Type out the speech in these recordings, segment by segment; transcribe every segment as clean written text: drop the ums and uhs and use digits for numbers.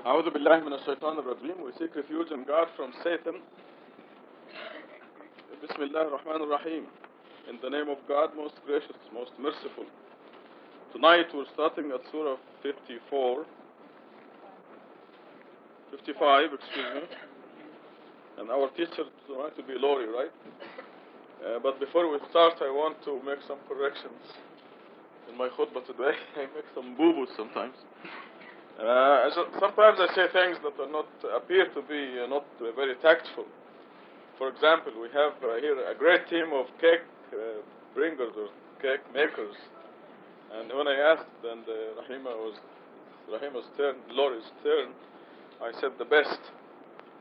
أعوذ بالله من الشيطان الرجيم. We seek refuge in God from Satan. Bismillah ar-Rahman ar-Rahim. In the name of God, most gracious, most merciful. Tonight we're starting at Surah 55, and our teacher tonight will be Lori, right? But before we start, I want to make some corrections in my khutbah today. I make some boo-boos sometimes. Sometimes I say things that appear to be not very tactful. For example, we have here a great team of cake bringers or cake makers. And when I asked, and Rahima's turn, Lori's turn, I said the best.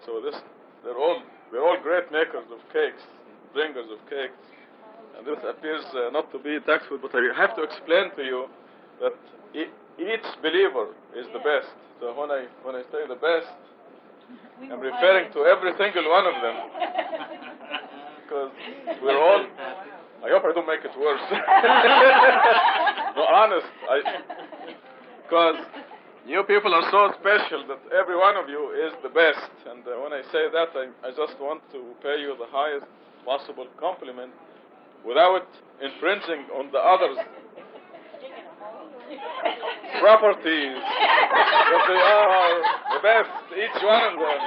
So they're all great makers of cakes, bringers of cakes. And this appears not to be tactful, but I have to explain to you that each believer is the best. So when I say the best, I'm referring to every single one of them. Because we're all... I hope I don't make it worse. No, honest. Because you people are so special that every one of you is the best. And when I say that, I just want to pay you the highest possible compliment without infringing on the others' properties. That they are the best, each one of them.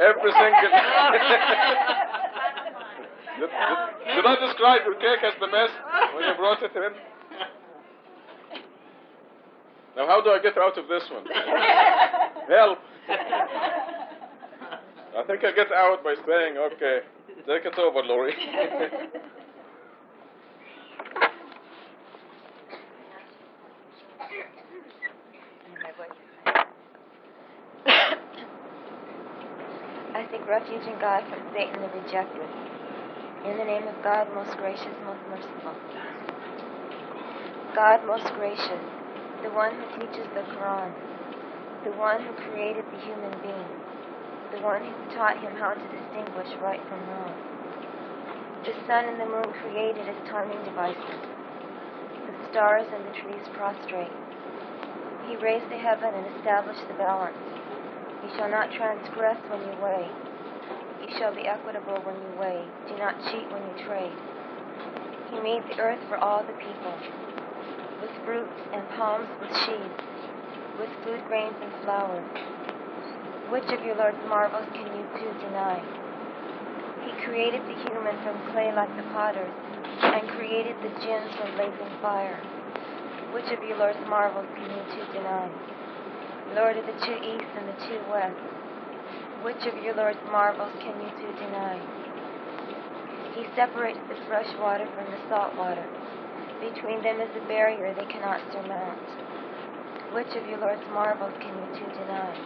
Every single... Did I describe your cake as the best when you brought it in? Now how do I get out of this one? Help! I think I get out by saying, okay, take it over, Lori. I seek refuge in God from Satan the rejected. In the name of God, most gracious, most merciful. God, most gracious, the one who teaches the Quran, the one who created the human being, the one who taught him how to distinguish right from wrong. The sun and the moon created as timing devices. The stars and the trees prostrate. He raised the heaven and established the balance. You shall not transgress when you weigh. You shall be equitable when you weigh. Do not cheat when you trade. He made the earth for all the people, with fruits and palms with sheaves, with food grains and flowers. Which of your Lord's marvels can you two deny? He created the human from clay like the potters, and created the jinns from blazing fire. Which of your Lord's marvels can you two deny? Lord of the two east and the two west, which of your Lord's marvels can you two deny? He separates the fresh water from the salt water. Between them is a barrier they cannot surmount. Which of your Lord's marvels can you two deny?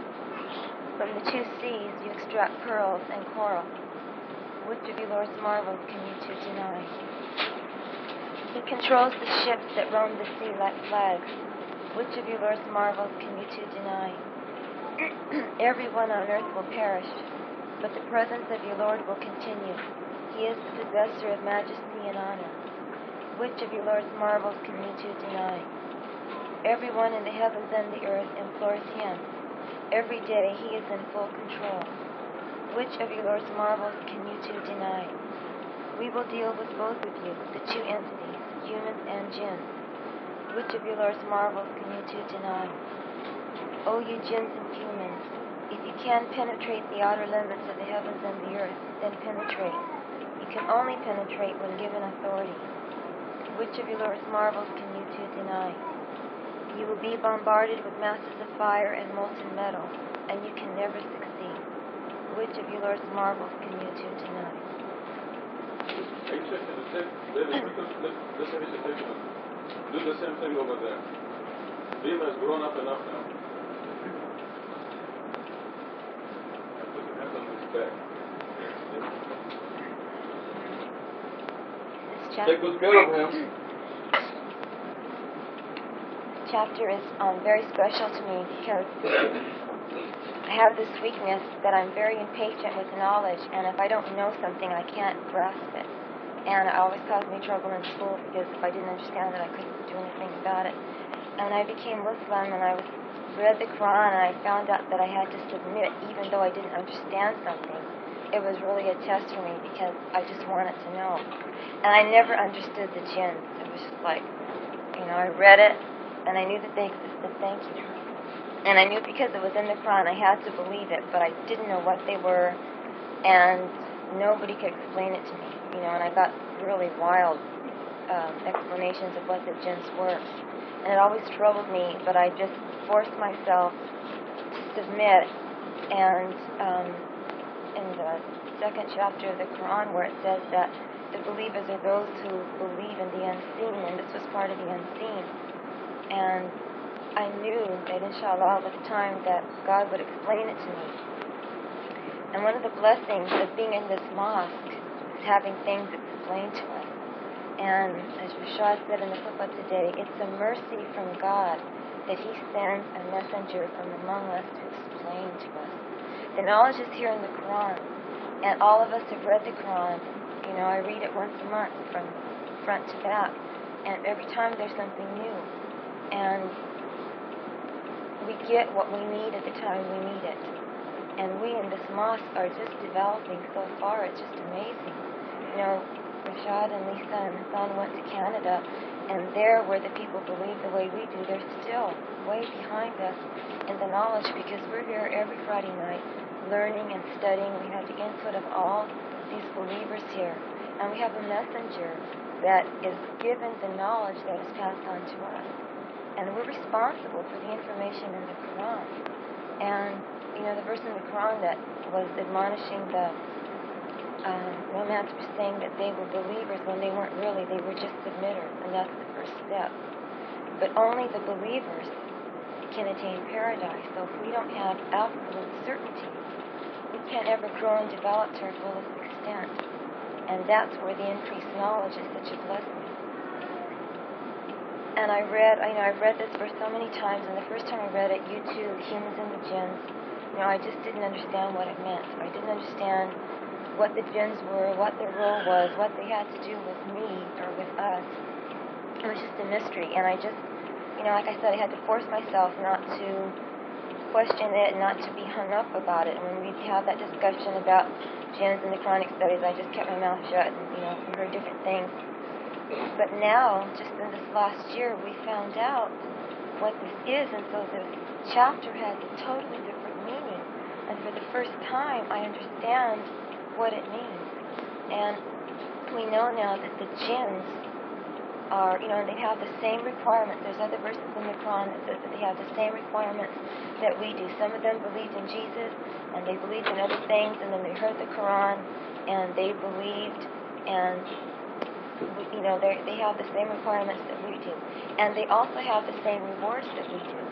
From the two seas you extract pearls and coral. Which of your Lord's marvels can you two deny? He controls the ships that roam the sea like flags. Which of your Lord's marvels can you two deny? Everyone on earth will perish, but the presence of your Lord will continue. He is the possessor of majesty and honor. Which of your Lord's marvels can you two deny? Everyone in the heavens and the earth implores him. Every day he is in full control. Which of your Lord's marvels can you two deny? We will deal with both of you, the two entities, humans and jinns. Which of your Lord's marvels can you two deny? O you jinns and humans, if you can penetrate the outer limits of the heavens and the earth, then penetrate. You can only penetrate when given authority. Which of your Lord's marvels can you two deny? You will be bombarded with masses of fire and molten metal, and you can never succeed. Which of your Lord's marvels can you two deny? Do the same thing over there. Rima has grown up enough now. And put your hands on his back. Take good care of him. This chapter is very special to me because I have this weakness that I'm very impatient with knowledge, and if I don't know something, I can't grasp it. and it always caused me trouble in school because if I didn't understand it, I couldn't do anything about it. And I became Muslim, and I read the Quran, and I found out that I had to submit even though I didn't understand something. It was really a test for me because I just wanted to know. And I never understood the jinns. It was just like, I read it, and I knew that they existed, thank you. And I knew because it was in the Quran, I had to believe it, but I didn't know what they were, and nobody could explain it to me, and I got really wild explanations of what the jinns were. And it always troubled me, but I just forced myself to submit. And in the second chapter of the Quran, where it says that the believers are those who believe in the unseen, and this was part of the unseen. And I knew that inshallah with time that God would explain it to me. And one of the blessings of being in this mosque is having things explained to us. And as Rashad said in the khutbah today, it's a mercy from God that He sends a messenger from among us to explain to us. The knowledge is here in the Quran, and all of us have read the Quran. I read it once a month from front to back, and every time there's something new. And we get what we need at the time we need it. And we in this mosque are just developing so far. It's just amazing. Rashad and Lisa and Hassan went to Canada, and there where the people believe the way we do, they're still way behind us in the knowledge because we're here every Friday night learning and studying. We have the input of all these believers here, and we have a messenger that is given the knowledge that is passed on to us. And we're responsible for the information in the Quran. And, the verse in the Quran that was admonishing the romance was saying that they were believers when they weren't really. They were just submitters, and that's the first step. But only the believers can attain paradise. So if we don't have absolute certainty, we can't ever grow and develop to our fullest extent. And that's where the increased knowledge is such a blessing. And I've read this verse so many times, and the first time I read it, you too, humans and the jinns, I just didn't understand what it meant. I didn't understand what the jinns were, what their role was, what they had to do with me or with us. It was just a mystery, and I just, like I said, I had to force myself not to question it, not to be hung up about it. And when we had that discussion about jinns and the Quranic studies, I just kept my mouth shut and, we heard different things. But now, just in this last year, we found out what this is, and so this chapter has a totally different meaning. And for the first time, I understand what it means. And we know now that the jinns are, they have the same requirements. There's other verses in the Quran that says that they have the same requirements that we do. Some of them believed in Jesus, and they believed in other things, and then they heard the Quran, and they believed, and they have the same requirements that we do. And they also have the same rewards that we do.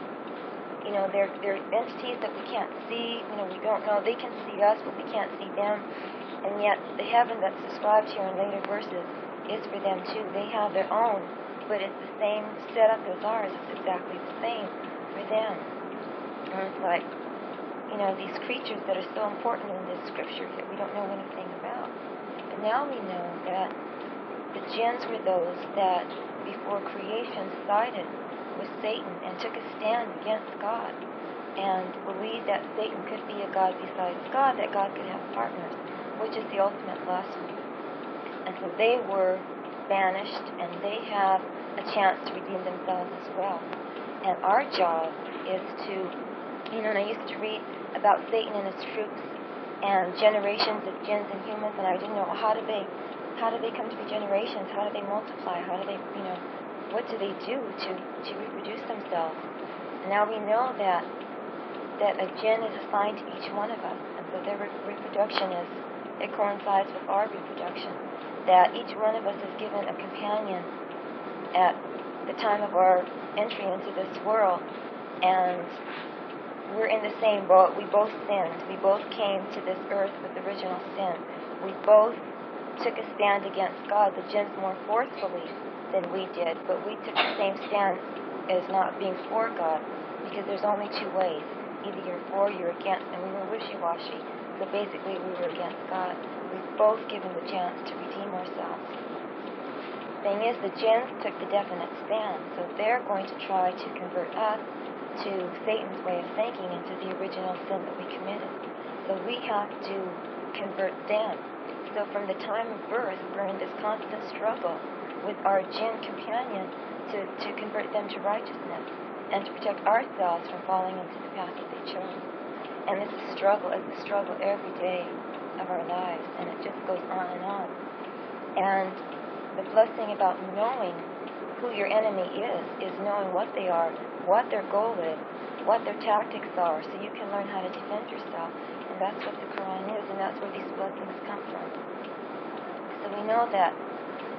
They're entities that we can't see, we don't know. They can see us, but we can't see them. And yet, the heaven that's described here in later verses is for them too. They have their own, but it's the same setup as ours. It's exactly the same for them. And it's like, these creatures that are so important in this scripture that we don't know anything about. And now we know that the jinns were those that, before creation, sided with Satan and took a stand against God and believed that Satan could be a god besides God, that God could have partners, which is the ultimate blasphemy. And so they were banished, and they have a chance to redeem themselves as well. And our job is to, and I used to read about Satan and his troops and generations of jinns and humans, and I didn't know how do they come to be generations? How do they multiply? How do they, what do they do to reproduce themselves? And now we know that a jinn is assigned to each one of us, and so their reproduction it coincides with our reproduction. That each one of us is given a companion at the time of our entry into this world, and we're in the same boat. We both sinned. We both came to this earth with original sin. We both took a stand against God, the jinns more forcefully than we did, but we took the same stand as not being for God, because there's only two ways. Either you're for or you're against, and we were wishy-washy. So basically we were against God. we've both given the chance to redeem ourselves. Thing is, the jinns took the definite stand, so they're going to try to convert us to Satan's way of thinking, into the original sin that we committed. So we have to convert them. So from the time of birth, we're in this constant struggle with our jinn companion to convert them to righteousness and to protect ourselves from falling into the path that they chose. And it's a struggle every day of our lives, and it just goes on and on. And the blessing about knowing who your enemy is knowing what they are, what their goal is, what their tactics are, so you can learn how to defend yourself. And that's what the Quran is, and that's where these blessings come from. So we know that.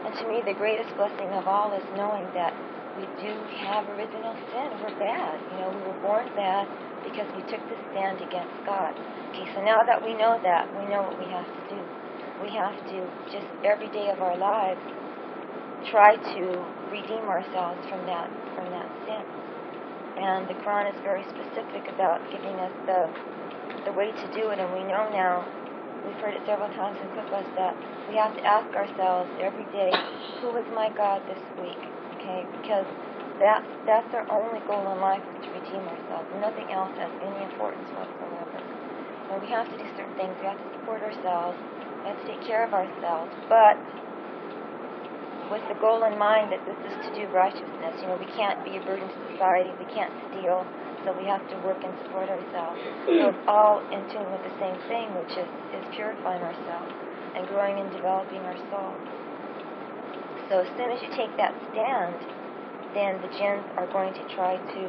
And to me, the greatest blessing of all is knowing that we do have original sin. We're bad. We were born bad because we took the stand against God. Okay, so now that we know that, we know what we have to do. We have to just every day of our lives try to redeem ourselves from that sin. And the Quran is very specific about giving us the way to do it, and we know now, we've heard it several times in Qutbahs, that we have to ask ourselves every day, who is my God this week? Okay, because that's our only goal in life, is to redeem ourselves. Nothing else has any importance whatsoever. And we have to do certain things. We have to support ourselves. We have to take care of ourselves. But with the goal in mind that this is to do righteousness. We can't be a burden to society. We can't steal. So we have to work and support ourselves. So it's all in tune with the same thing, which is purifying ourselves and growing and developing our soul. So as soon as you take that stand, then the jinns are going to try to,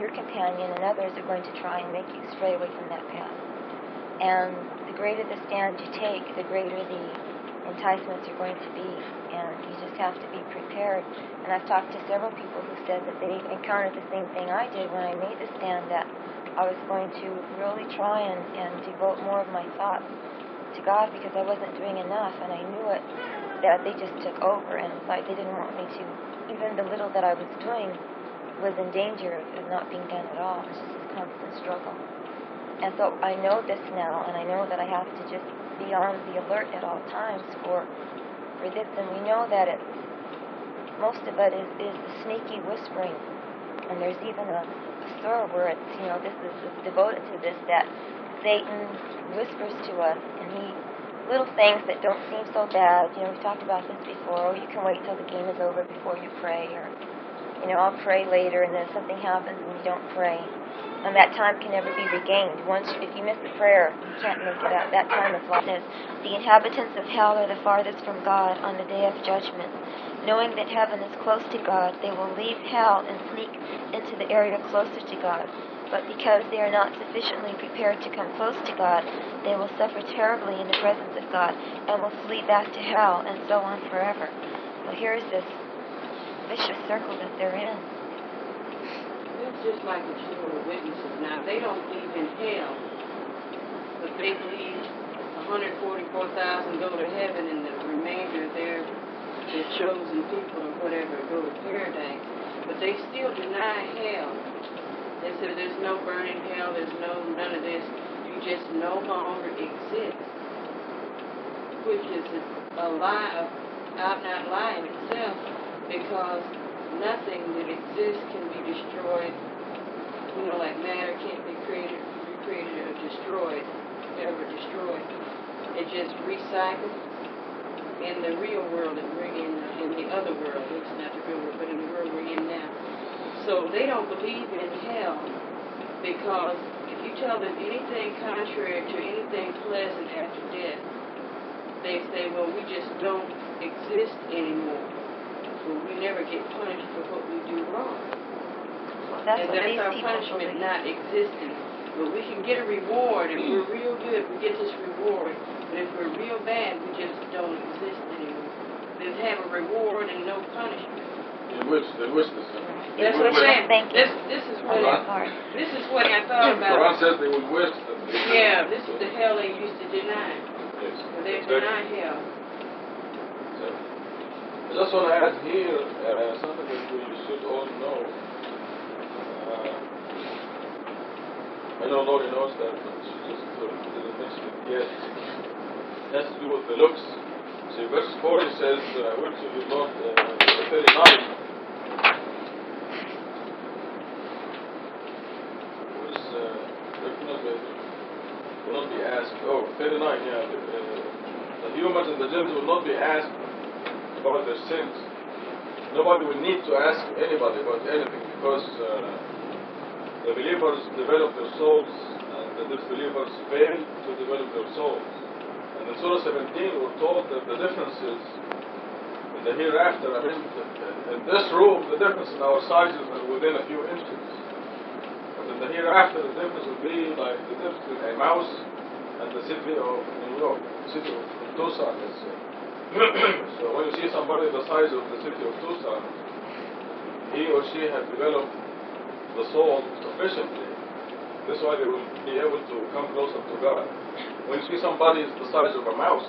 your companion and others are going to try and make you stray away from that path. And the greater the stand you take, the greater the enticements are going to be, and you just have to be prepared. And I've talked to several people who said that they encountered the same thing I did when I made the stand, that I was going to really try and devote more of my thoughts to God, because I wasn't doing enough, and I knew it, that they just took over, and it's like they didn't want me to, even the little that I was doing was in danger of not being done at all. It's just this constant struggle. And so I know this now, and I know that I have to just be on the alert at all times for this. And we know that most of it is the sneaky whispering. And there's even a surah where it's, this is devoted to this, that Satan whispers to us, and little things that don't seem so bad. We talked about this before. You can wait till the game is over before you pray, or I'll pray later, and then something happens and you don't pray. And that time can never be regained. If you miss the prayer, you can't make it up. That time is lost. The inhabitants of hell are the farthest from God on the day of judgment. Knowing that heaven is close to God, they will leave hell and sneak into the area closer to God. But because they are not sufficiently prepared to come close to God, they will suffer terribly in the presence of God and will flee back to hell, and so on forever. So here's this vicious circle that they're in. It's just like the Jehovah's Witnesses now. They don't believe in hell, but they believe 144,000 go to heaven, and the remainder, their chosen people or whatever, go to paradise. But they still deny hell. They say there's no burning hell, there's none of this. You just no longer exist, which is a lie, out and out lie in itself, because nothing that exists can be destroyed. Like matter can't be created, recreated, or destroyed, ever destroyed. It just recycles. In the real world that we're in the other world, it's not the real world, but in the world we're in now. So they don't believe in hell, because if you tell them anything contrary to anything pleasant after death, they say, well, we just don't exist anymore. Well, we never get punished for what we do wrong. Well, that's and what that's these our people punishment, believe. not existing. But we can get a reward. If we're real good, we get this reward. But if we're real bad, we just don't exist anymore. Then have a reward and no punishment. In which this? That's what I'm saying. Thank you. This is what I thought about. Quran says they would wish that they Yeah, this is the hell they used to deny. Yes. They deny hell. So, I just want to add here something that we should all know. I know Lori knows that, but she just didn't mention it yet. has to do with the looks. See, verse 40 says, which of you Lord, 39, will not be asked. Oh, 39, yeah. The humans and the jinns will not be asked about their sins. Nobody will need to ask anybody about anything because the believers develop their souls and the disbelievers fail to develop their souls. And in Surah 17 we're told that the differences in the hereafter, I mean, in this room, the difference in our sizes are within a few inches. But in the hereafter, the difference will be like the difference between a mouse and the city of New York, the city of Tucson, let's say. So when you see somebody the size of the city of Tucson, he or she has developed the soul sufficiently. That's why they will be able to come closer to God. When you see somebody is the size of a mouse,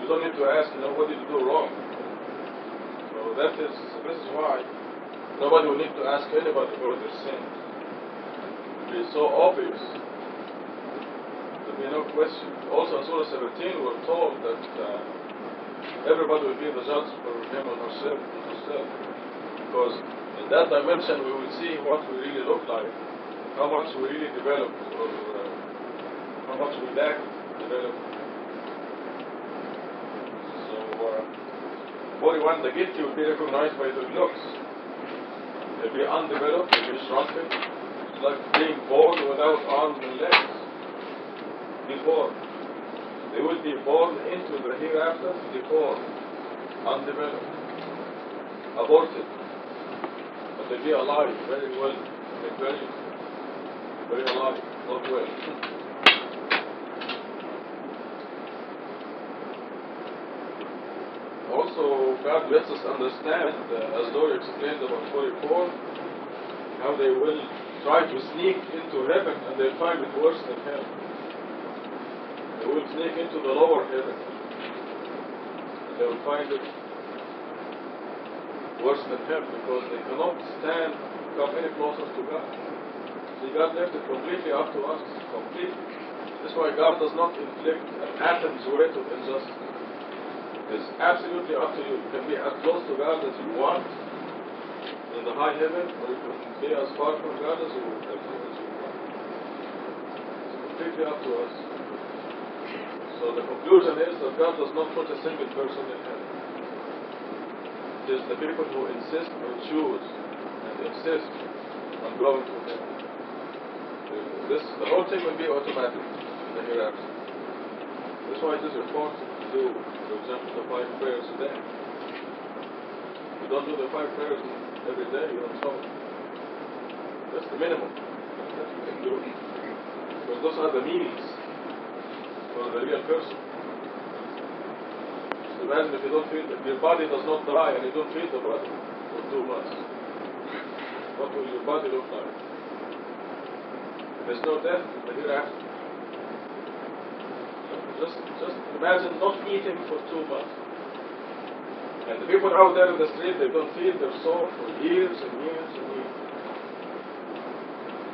you don't need to ask, what did you do wrong? So this is why nobody will need to ask anybody about their sins. It is so obvious. There will be no question. Also in Surah 17 we're told that everybody will be the judge for him or herself. Because in that dimension we will see what we really look like, how much we really developed, or how much we lack developed. So 41, the guilty will be recognized by their looks. They'll be undeveloped, they'll be shrunken. It's like being born without arms and legs. Deformed. They will be born into the hereafter, deformed, undeveloped, aborted. But they'll be alive, very well, very alive, not well. Also, God lets us understand, as Lori explained about 44, how they will try to sneak into heaven and they'll find it worse than hell. They will sneak into the lower heaven. They will find it worse than hell because they cannot come any closer to God. See, God left it completely up to us. Completely. That's why God does not inflict an atom's weight of injustice. It's absolutely up to you. You can be as close to God as you want in the high heaven, or you can be as far from God as you want. It's completely up to us. So the conclusion is that God does not put a single person in heaven. It is the people who insist or choose and insist on going to heaven. The whole thing will be automatic in the hereafter. That's why it is important to do, for example, the 5 prayers a day. If you don't do the 5 prayers every day, you're in trouble. That's the minimum that you can do. Because those are the means for the real person. Just imagine if you don't feel, if your body does not die and you don't feel the body for 2 months, what will your body look like? There's no death in the hereafter. Just imagine not eating for 2 months. And the people out there in the street, they don't feed their soul for years and years and years.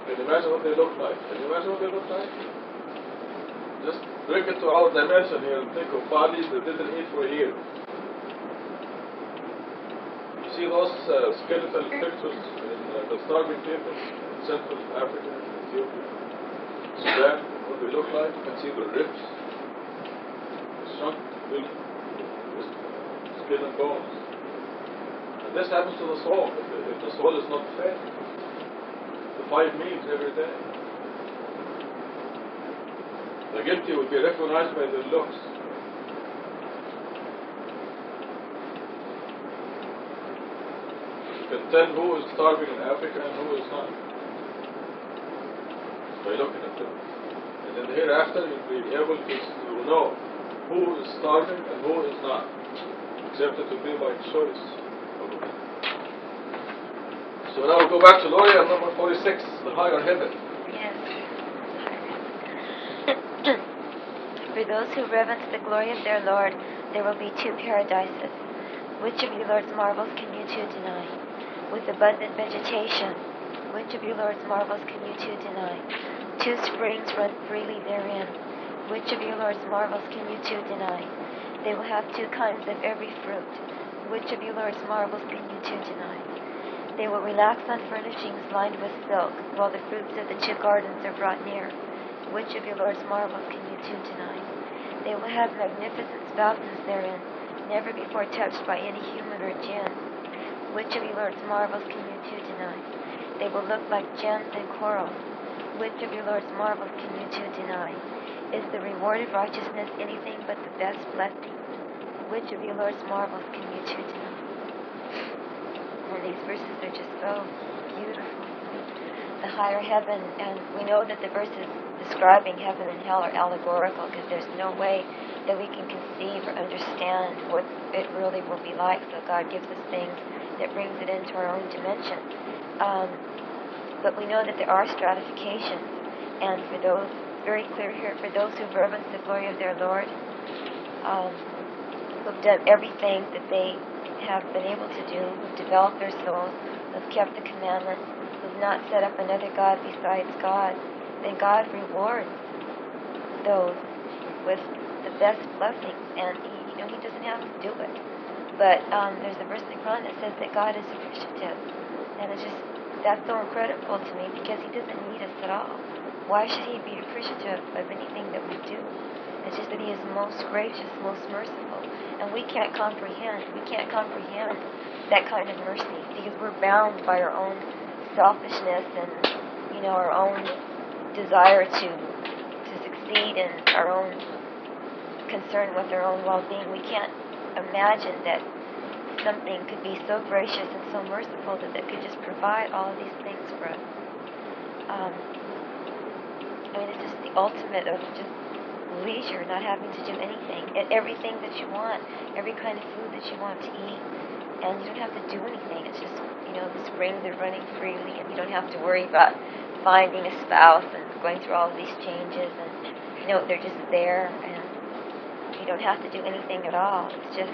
Can you imagine what they look like? Can you imagine what they look like? Just bring it to our dimension here and think of bodies that didn't eat for a year. You see those skeletal pictures in the starving people in Central Africa, Ethiopia, Sudan, what they look like? You can see the ribs, the shrunk, skin and bones. And this happens to the soul if the soul is not fed. The 5 meals every day. The guilty will be recognized by their looks. You can tell who is starving in Africa and who is not by looking at them. And in the hereafter you'll be able to know who is starving and who is not, except it will be by choice. So now we'll go back to Lori at number 46, the higher heaven. Yes. For those who reverence the glory of their Lord, there will be 2 paradises. Which of your Lord's marvels can you 2 deny? With abundant vegetation, which of your Lord's marvels can you 2 deny? 2 springs run freely therein. Which of your Lord's marvels can you two deny? They will have two kinds of every fruit. Which of your Lord's marvels can you two deny? They will relax on furnishings lined with silk, while the fruits of the two gardens are brought near. Which of your Lord's marvels can you two deny? They will have magnificent fountains therein, never before touched by any human or jinn. Which of your Lord's marvels can you two deny? They will look like gems and coral. Which of your Lord's marvels can you two deny? Is the reward of righteousness anything but the best blessing? Which of your Lord's marvels can you two deny? And these verses are just so beautiful. The higher heaven, and we know that the verses describing heaven and hell are allegorical because there's no way that we can conceive or understand what it really will be like. So God gives us things that brings it into our own dimension. But we know that there are stratifications, and for those, very clear here, for those who reverence the glory of their Lord, who've done everything that they have been able to do, who've developed their souls, who've kept the commandments, who've not set up another God besides God, then God rewards those with the best blessings, and He doesn't have to do it. But there's a verse in the Quran that says that God is appreciative, and that's so incredible to me because He doesn't need us at all. Why should He be appreciative of anything that we do? It's just that He is most gracious, most merciful, and we can't comprehend that kind of mercy because we're bound by our own selfishness and our own desire to succeed and our own concern with our own well-being. We can't imagine that something could be so gracious and so merciful that it could just provide all of these things for us. It's just the ultimate of just leisure, not having to do anything. Everything that you want, every kind of food that you want to eat, and you don't have to do anything. It's just, the springs are running freely, and you don't have to worry about finding a spouse and going through all of these changes, and, they're just there, and you don't have to do anything at all. It's just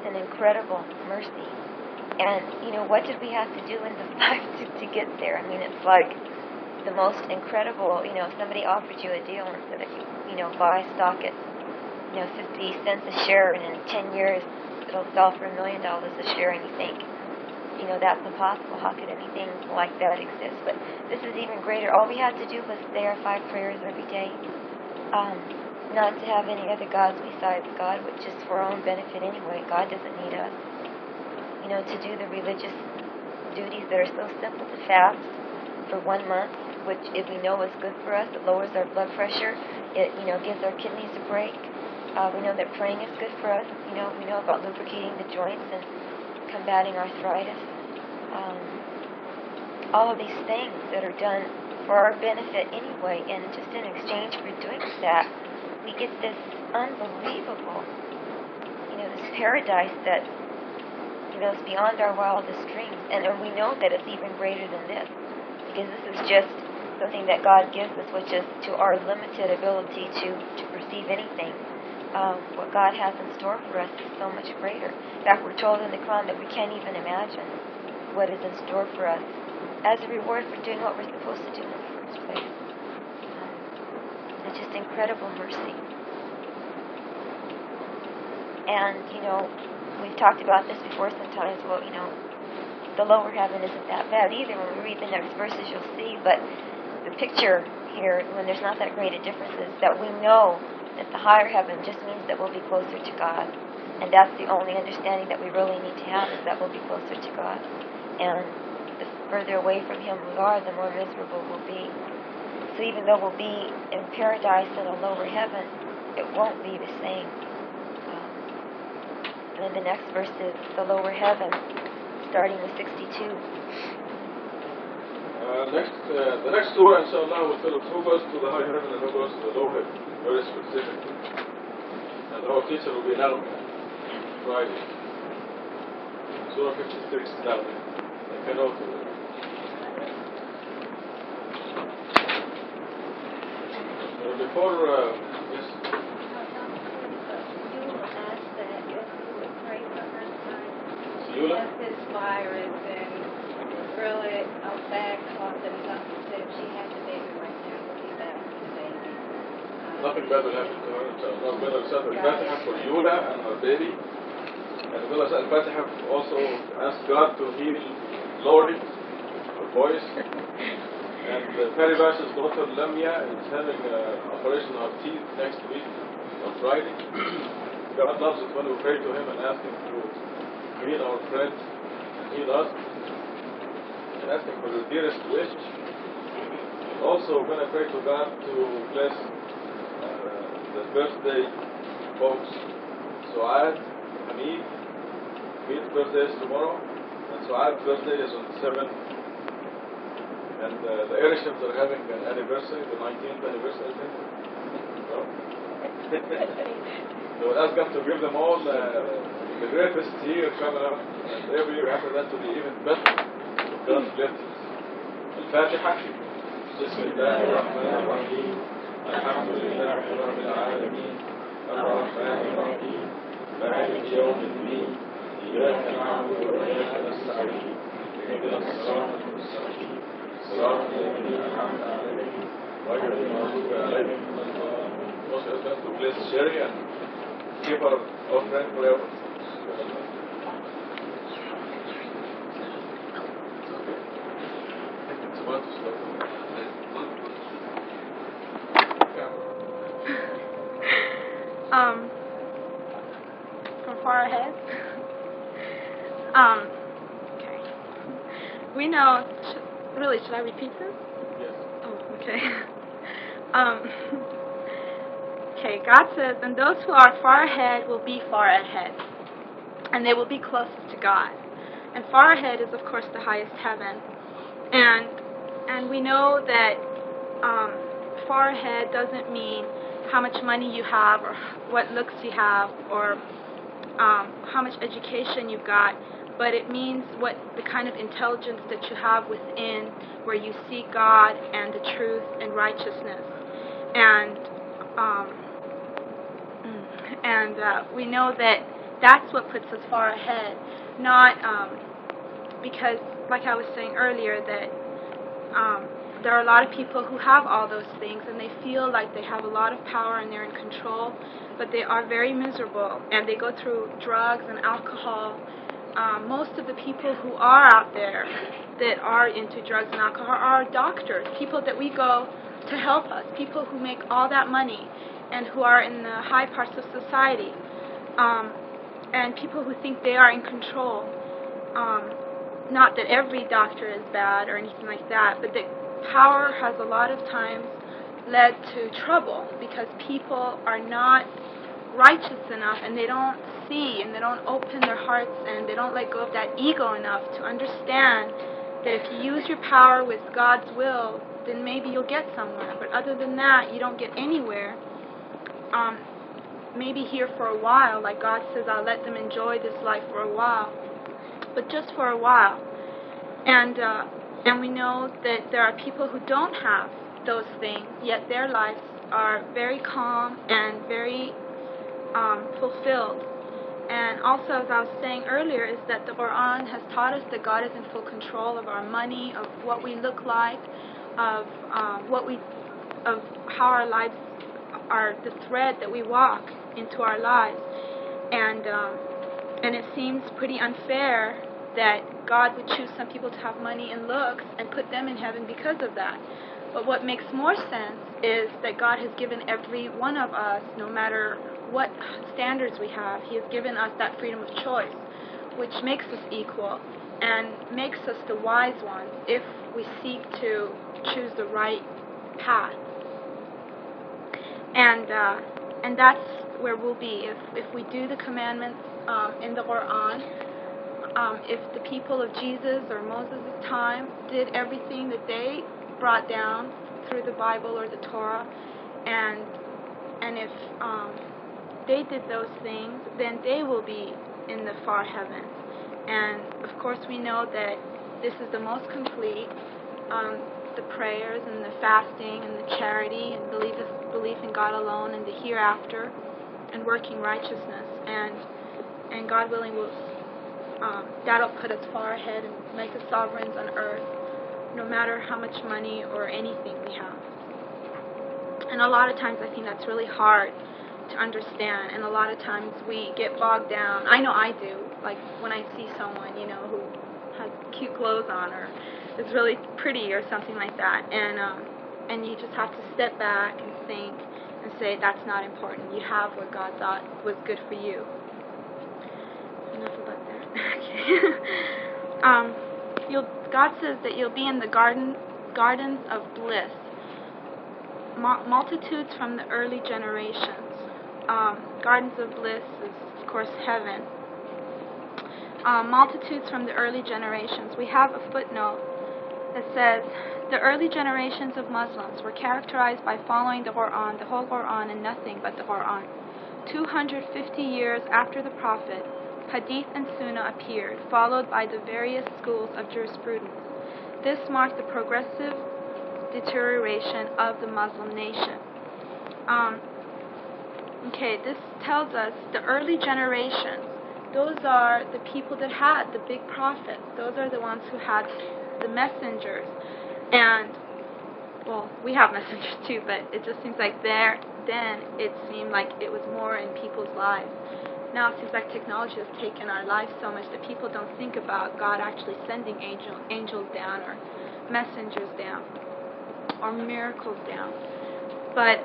an incredible mercy. And, what did we have to do in the life to get there? It's like the most incredible, somebody offered you a deal and said that you buy stock at, 50 cents a share, and in 10 years it'll sell for $1 million a share, and you think, that's impossible. How could anything like that exist? But this is even greater. All we had to do was say our 5 prayers every day, not to have any other gods besides God, which is for our own benefit anyway. God doesn't need us. To do the religious duties that are so simple, to fast for 1 month, which if we know is good for us, it lowers our blood pressure, it gives our kidneys a break. We know that praying is good for us. We know about lubricating the joints and combating arthritis. All of these things that are done for our benefit anyway, and just in exchange for doing that, we get this unbelievable, this paradise that is beyond our wildest dreams. And we know that it's even greater than this, because this is just something that God gives us, which is to our limited ability to perceive anything. What God has in store for us is so much greater. In fact, we're told in the Quran that we can't even imagine what is in store for us as a reward for doing what we're supposed to do in the first place. It's just incredible mercy. And, we've talked about this before sometimes. Well, the lower heaven isn't that bad either. When we read the next verses, you'll see. But the picture here, when there's not that great a difference, is that we know that the higher heaven just means that we'll be closer to God. And that's the only understanding that we really need to have, is that we'll be closer to God. And the further away from Him we are, the more miserable we'll be. So even though we'll be in paradise in a lower heaven, it won't be the same. And then the next verse is the lower heaven, starting with 62. The next surah, inshallah, will tell us who goes to the high heaven and who goes to the low heaven, very specifically. And our teacher will be Nagme, Friday. Surah 56, Nagme. I can note it. Before, yes. She left this virus and grill it out back, cloth and stuff. She said if she had the baby right now, we'll be back. nothing bad will happen to her. إن شاء الله ربنا يسأل الفاتحة for Yula and her baby. And ربنا يسأل الفاتحة also ask God to heal Lori, her voice. And Perry Bash's daughter Lamia is having an operation of teeth next week on Friday. God loves it when we pray to Him and ask Him to heal our friends and heal us. And ask Him for the dearest wish. Also, we're going to pray to God to bless the birthday folks. Suad, Hamid, Hamid's birthday is tomorrow, and Suad's birthday is on the 7th. And the Irishans are having an anniversary, the 19th anniversary, I think. So, we'll ask God to give them all the greatest year coming up, and every year after that to be even better. God's blessings. Al-Fatiha. بسم الله الرحمن الرحيم الحمد لله رب العالمين الرحمن الرحيم مالك يوم الدين إياك نعبد وإياك نستعين اهدنا الصراط المستقيم صراط الذين أنعمت عليهم غير المغضوب عليهم ولا الضالين. Also ask us to bless Sherry and keep our friend forever. From far ahead. Okay. We know. Should I repeat this? Yes. Oh, okay. Okay. God says, and those who are far ahead will be far ahead, and they will be closest to God. And far ahead is, of course, the highest heaven. And we know that far ahead doesn't mean how much money you have or what looks you have or how much education you've got, but it means what the kind of intelligence that you have within, where you see God and the truth and righteousness. And we know that that's what puts us far ahead, not because, like I was saying earlier, that there are a lot of people who have all those things and they feel like they have a lot of power and they're in control, but they are very miserable and they go through drugs and alcohol. Most of the people who are out there that are into drugs and alcohol are doctors, people that we go to help us, people who make all that money and who are in the high parts of society, and people who think they are in control. Not that every doctor is bad or anything like that, but that power has a lot of times led to trouble because people are not righteous enough and they don't see and they don't open their hearts and they don't let go of that ego enough to understand that if you use your power with God's will, then maybe you'll get somewhere. But other than that, you don't get anywhere. Maybe here for a while, like God says, I'll let them enjoy this life for a while, but just for a while. And we know that there are people who don't have those things, yet their lives are very calm and very fulfilled. And also, as I was saying earlier, is that the Quran has taught us that God is in full control of our money, of what we look like, of how our lives are, the thread that we walk into our lives. And it seems pretty unfair that God would choose some people to have money and looks and put them in heaven because of that. But what makes more sense is that God has given every one of us, no matter what standards we have, He has given us that freedom of choice, which makes us equal and makes us the wise ones if we seek to choose the right path. And that's where we'll be if we do the commandments in the Quran. If the people of Jesus or Moses' time did everything that they brought down through the Bible or the Torah, and if they did those things, then they will be in the far heaven. And of course we know that this is the most complete, the prayers and the fasting and the charity and belief in God alone and the hereafter and working righteousness, and God willing will that'll put us far ahead and make us sovereigns on earth, no matter how much money or anything we have. And a lot of times I think that's really hard to understand, and a lot of times we get bogged down. I know I do, like when I see someone, who has cute clothes on or is really pretty or something like that, and you just have to step back and think and say, that's not important. You have what God thought was good for you. Enough about that. Okay. God says that you'll be in the gardens of bliss. Multitudes from the early generations. Gardens of bliss is, of course, heaven. Multitudes from the early generations. We have a footnote that says, the early generations of Muslims were characterized by following the Quran, the whole Quran, and nothing but the Quran. 250 years after the Prophet, Hadith and Sunnah appeared, followed by the various schools of jurisprudence. This marked the progressive deterioration of the Muslim nation. This tells us the early generations, those are the people that had the big prophets. Those are the ones who had the messengers. And, well, we have messengers too, but it just seems like then it seemed like it was more in people's lives. Now it seems like technology has taken our lives so much that people don't think about God actually sending angels down or messengers down or miracles down. But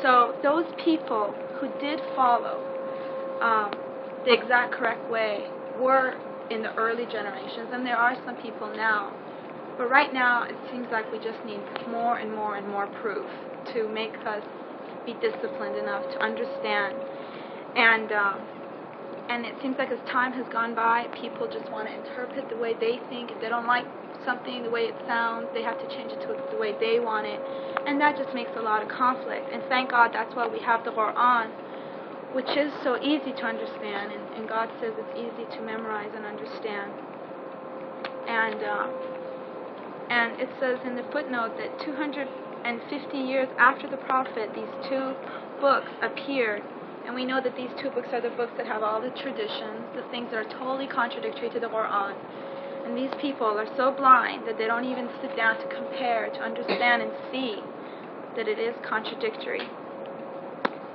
so those people who did follow the exact correct way were in the early generations, and there are some people now. But right now it seems like we just need more and more and more proof to make us be disciplined enough to understand. And it seems like as time has gone by, people just want to interpret the way they think. If they don't like something, the way it sounds, they have to change it to the way they want it. And that just makes a lot of conflict. And thank God that's why we have the Quran, which is so easy to understand. And God says it's easy to memorize and understand. And it says in the footnote that 250 years after the Prophet, these two books appeared. And we know that these two books are the books that have all the traditions, the things that are totally contradictory to the Quran. And these people are so blind that they don't even sit down to compare, to understand and see that it is contradictory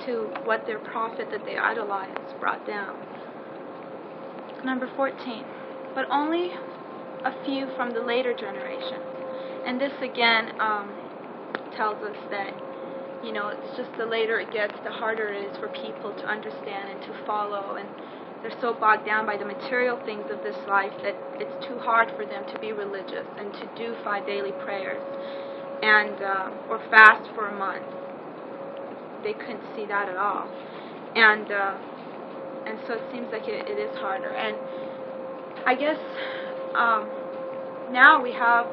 to what their prophet that they idolize brought down. Number 14. But only a few from the later generations. And this again tells us that it's just the later it gets, the harder it is for people to understand and to follow, and they're so bogged down by the material things of this life that it's too hard for them to be religious and to do 5 daily prayers and or fast for a month. They couldn't see that at all, and so it seems like it is harder. And I guess now we have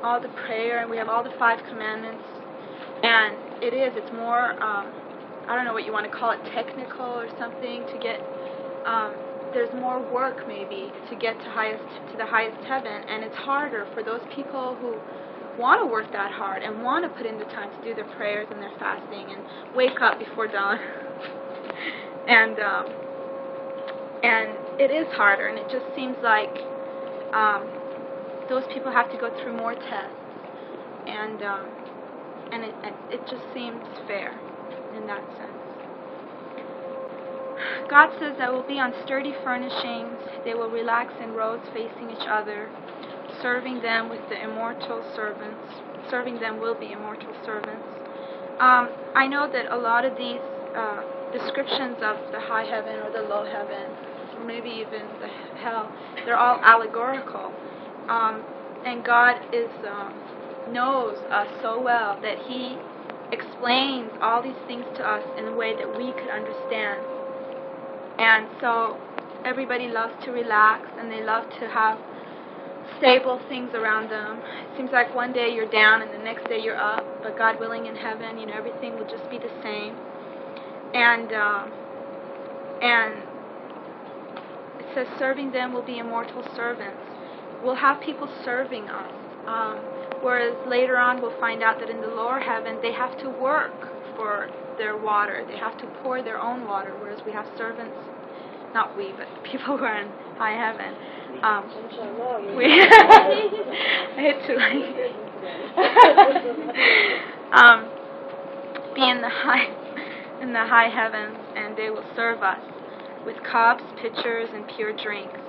all the prayer and we have all the 5 commandments. And it's more, I don't know what you want to call it, technical or something, to get, there's more work maybe to get to the highest heaven, and it's harder for those people who want to work that hard and want to put in the time to do their prayers and their fasting and wake up before dawn. And it is harder, and it just seems like those people have to go through more tests, and it just seems fair in that sense. God says that will be on sturdy furnishings. They will relax in rows facing each other. Serving them will be immortal servants. I know that a lot of these descriptions of the high heaven or the low heaven, or maybe even the hell, they're all allegorical. And God knows us so well that He explains all these things to us in a way that we could understand. And so everybody loves to relax, and they love to have stable things around them. It seems like one day you're down and the next day you're up, but God willing in heaven, everything will just be the same. And it says serving them will be immortal servants. We'll have people serving us. Whereas later on we'll find out that in the lower heaven they have to work for their water. They have to pour their own water, whereas we have servants, not we, but people who are in high heaven. I hit too late. be in the high heavens, and they will serve us with cups, pitchers, and pure drinks.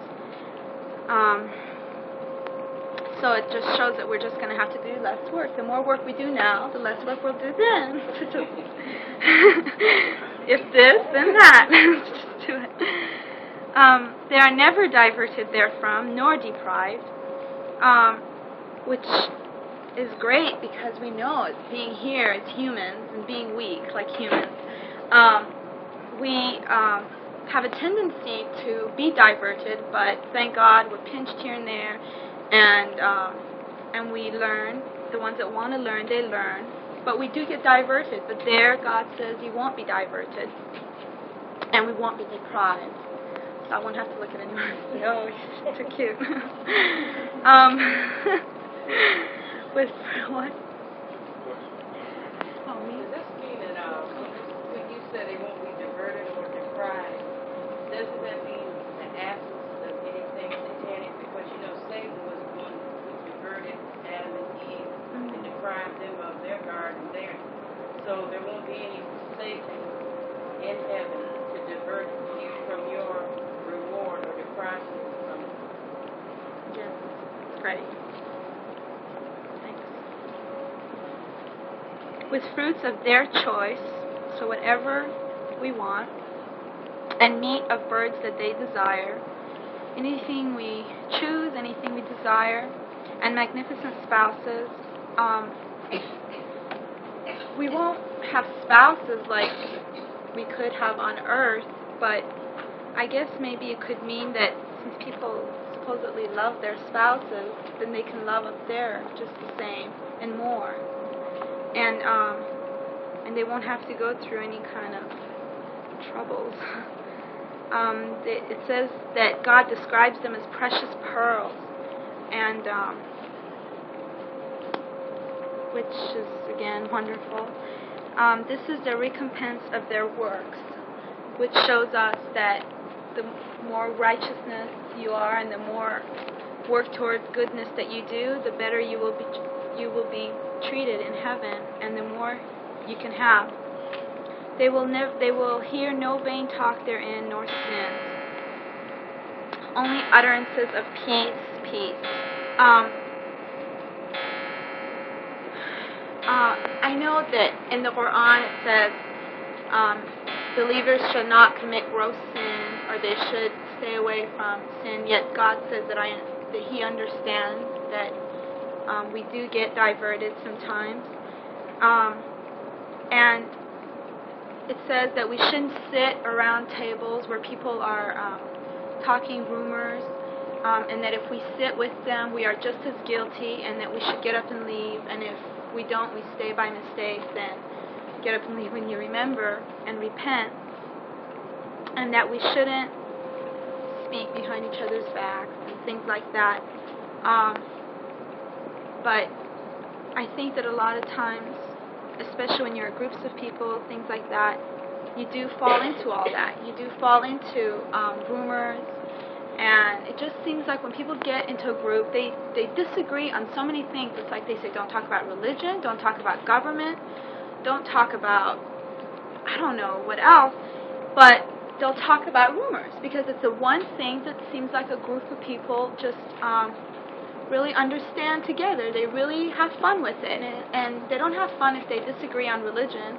So it just shows that we're just going to have to do less work. The more work we do now, the less work we'll do then. If this, then that. Just do it. They are never diverted therefrom, nor deprived, which is great because we know it's being here as humans and being weak like humans. We have a tendency to be diverted, but thank God we're pinched here and there, and we learn. The ones that want to learn, they learn. But we do get diverted. But there, God says you won't be diverted, and we won't be deprived. So I won't have to look at anyone and say, oh, he's too cute. With what? Oh, me? Does this mean that when you said they won't be diverted or deprived, doesn't that mean the absence of anything satanic? Because, Satan was the one who diverted Adam and Eve and deprived them of their garden there. So there won't be any Satan in heaven to divert you from your reward or deprive you from it. Yes, great. With fruits of their choice, so whatever we want, and meat of birds that they desire, anything we choose, anything we desire, and magnificent spouses. We won't have spouses like we could have on earth, but I guess maybe it could mean that since people supposedly love their spouses, then they can love up there just the same and more. And they won't have to go through any kind of troubles. It says that God describes them as precious pearls, and which is again wonderful. This is the recompense of their works, which shows us that the more righteousness you are, and the more work towards goodness that you do, the better you will be treated in heaven, and the more you can have. They will hear no vain talk therein, nor sins. Only utterances of peace, peace. I know that in the Quran it says believers should not commit gross sin, or they should stay away from sin. Yet God says that He understands that we do get diverted sometimes, and it says that we shouldn't sit around tables where people are talking rumors, and that if we sit with them, we are just as guilty, and that we should get up and leave. And if we don't, we stay by mistake, then get up and leave when you remember and repent. And that we shouldn't speak behind each other's backs and things like that. But I think that a lot of times, especially when you're groups of people, things like that, you do fall into all that. You do fall into rumors, and it just seems like when people get into a group, they disagree on so many things. It's like they say, don't talk about religion, don't talk about government, don't talk about, I don't know what else, but they'll talk about rumors, because it's the one thing that seems like a group of people just really understand together. They really have fun with it, and they don't have fun if they disagree on religion.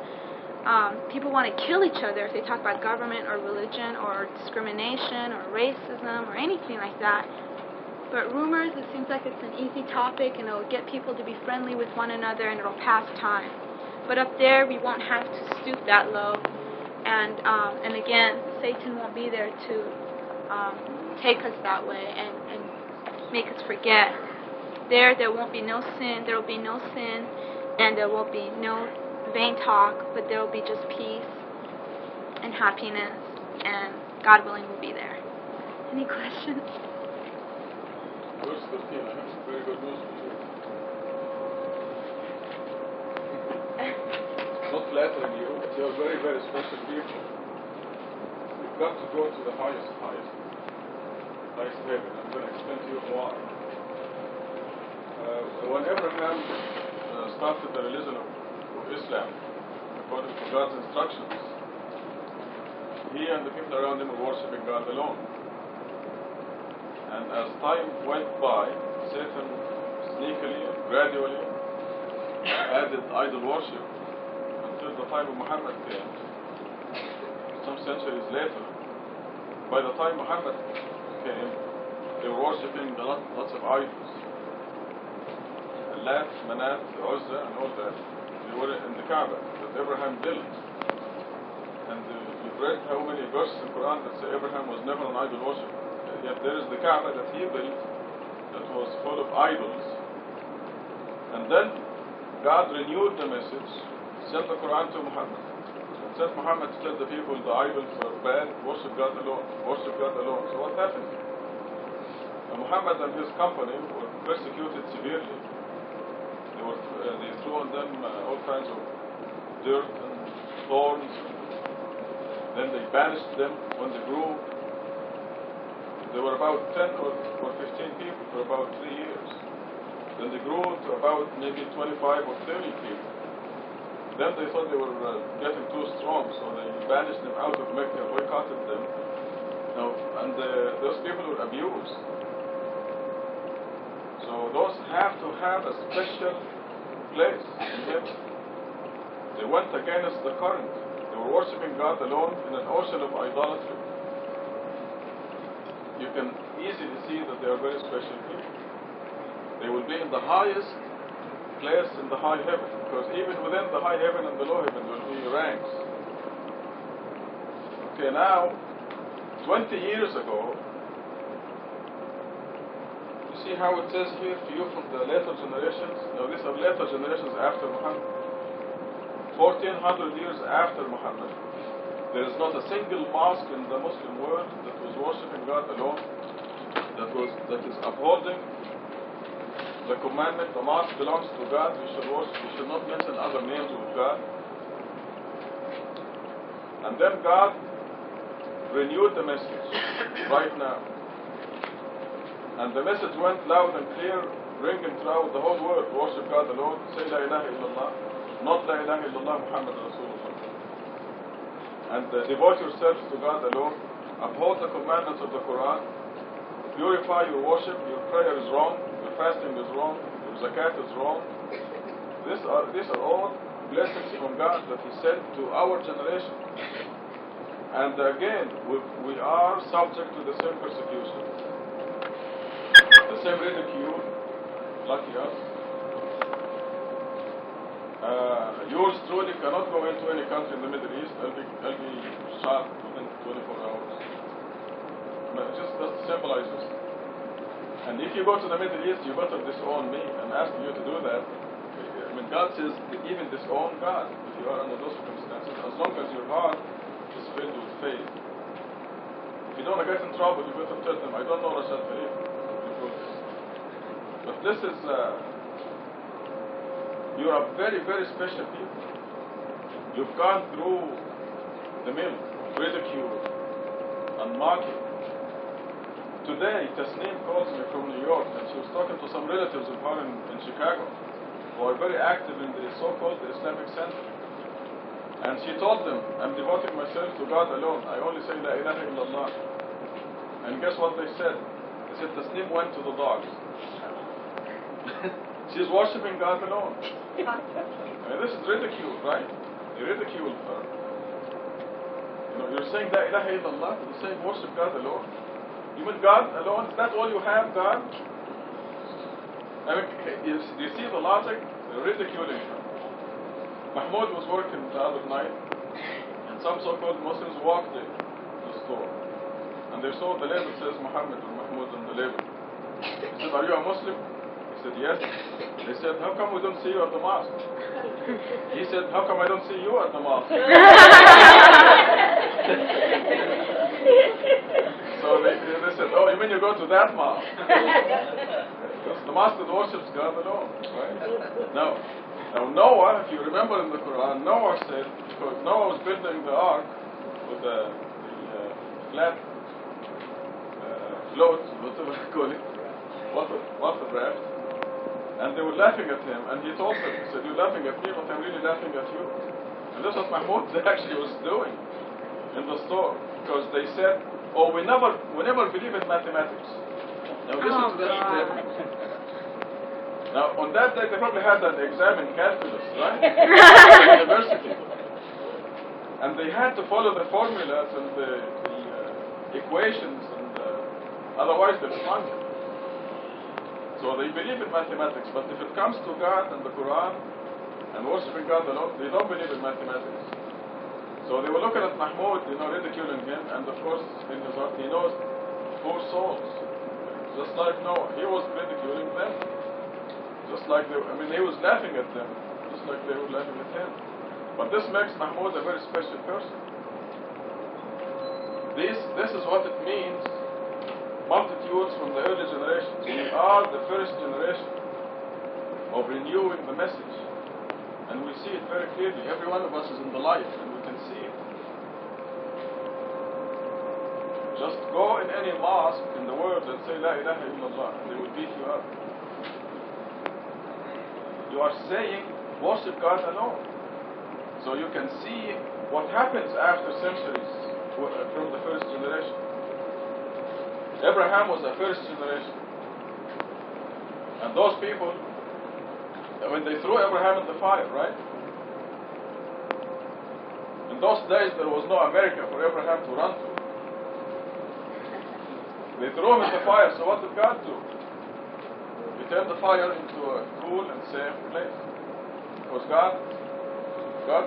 People want to kill each other if they talk about government or religion or discrimination or racism or anything like that. But rumors, it seems like it's an easy topic, and it'll get people to be friendly with one another, and it'll pass time. But up there, we won't have to stoop that low, and again, Satan won't be there to take us that way and make us forget. There won't be no sin. There will be no sin, and there will be no vain talk, but there will be just peace and happiness, and God willing, we'll be there. Any questions? Verse 15, I have some very good news for you. Not flattering you, but you are very, very special people. You've got to go to the highest heaven. I'm going to explain to you why. When Abraham started the religion of Islam, according to God's instructions. He and the people around him were worshipping God alone. And as time went by, Satan sneakily and gradually added idol worship until the time of Muhammad came, some centuries later. By the time Muhammad came, they were worshipping lots of idols. Lat, Manat, Uzza, and all that. They were in the Kaaba that Abraham built. And you've read how many verses in the Quran that say Abraham was never an idol worshipper. Yet there is the Kaaba that he built that was full of idols. And then God renewed the message, sent the Quran to Muhammad, and sent Muhammad to tell the people the idols are bad, worship God alone, worship God alone. So what happened? And Muhammad and his company were persecuted severely. They threw on them all kinds of dirt and thorns. Then they banished them when they grew. There were about 10 or 15 people for about 3 years. Then they grew to about maybe 25 or 30 people. Then they thought they were getting too strong, so they banished them out of Mecca, boycotted them. And those people were abused. So those have to have a special place in heaven. They went against the current. They were worshipping God alone in an ocean of idolatry. You can easily see that they are very special people. They will be in the highest place in the high heaven, because even within the high heaven and the low heaven there will be ranks. Okay, now, 20 years ago, you see how it says here to you from the later generations? Now these are later generations after Muhammad. 1400 years after Muhammad, there is not a single mosque in the Muslim world that was worshipping God alone, that is upholding the commandment, the mosque belongs to God, we should worship, we should not mention other names with God. And then God renewed the message right now. And the message went loud and clear, ringing throughout the whole world: worship God alone, say La ilaha illallah, not La ilaha illallah Muhammad Rasulullah. And devote yourselves to God alone, uphold the commandments of the Quran, purify your worship, your prayer is wrong, your fasting is wrong, your zakat is wrong. These are all blessings from God that He sent to our generation. And again, we are subject to the same persecution, the same ridicule, lucky us. Yours truly cannot go into any country in the Middle East. I'll be shot within 24 hours. Just symbolize this. And if you go to the Middle East, you better disown me. I'm asking you to do that. I mean, God says, even disown God if you are under those circumstances, as long as your heart is filled with faith. If you don't want to get in trouble, you better tell them, I don't know Rashad Sharif. But this is, you are a very, very special people. You've gone through the mill, ridicule, and mocking. Today, Tasneem calls me from New York, and she was talking to some relatives of her in Chicago, who are very active in the so-called Islamic Center. And she told them, I'm devoting myself to God alone. I only say La ilaha illallah. And guess what they said? They said, Tasneem went to the dogs. She's worshipping God alone. I mean, this is ridicule, right? You ridicule her. You know, you're saying La ilaha illallah, you're saying worship God alone. You mean God alone? Is that all you have, God? I mean, you see the logic? They're ridiculing her. Mahmoud was working the other night, and some so-called Muslims walked in the store, and they saw the label says Muhammad or Mahmoud on the label. He said, are you a Muslim? He said, yes. They said, how come we don't see you at the mosque? He said, how come I don't see you at the mosque? So they said, oh, you mean you go to that mosque? Because the mosque that worships God alone, right? Now Noah, if you remember in the Quran, Noah said, because Noah was building the ark with the flat float, whatever you call it, water raft, and they were laughing at him, and he told them, he said, you're laughing at me, but I'm really laughing at you. And this is what Mahmoud actually was doing in the store. Because they said, oh, we never believe in mathematics. Now listen to that statement. Now, on that day, they probably had an exam in calculus, right? At university. And they had to follow the formulas and the equations, and otherwise they're flunk. So they believe in mathematics, but if it comes to God and the Quran and worshiping God alone, they don't believe in mathematics. So they were looking at Mahmoud, ridiculing him, and of course, in his heart, he knows poor souls. Just like Noah, he was ridiculing them. Just like he was laughing at them, just like they were laughing at him. But this makes Mahmoud a very special person. This is what it means, multitudes from the early generations. We are the first generation of renewing the message. And we see it very clearly. Every one of us is in the light, and we can see it. Just go in any mosque in the world and say, La ilaha illallah, and they will beat you up. You are saying, worship God alone. So you can see what happens after centuries from the first generation. Abraham was the first generation. And those people, when they threw Abraham in the fire, right? In those days there was no America for Abraham to run to. They threw him in the fire, so what did God do? He turned the fire into a cool and safe place. Because God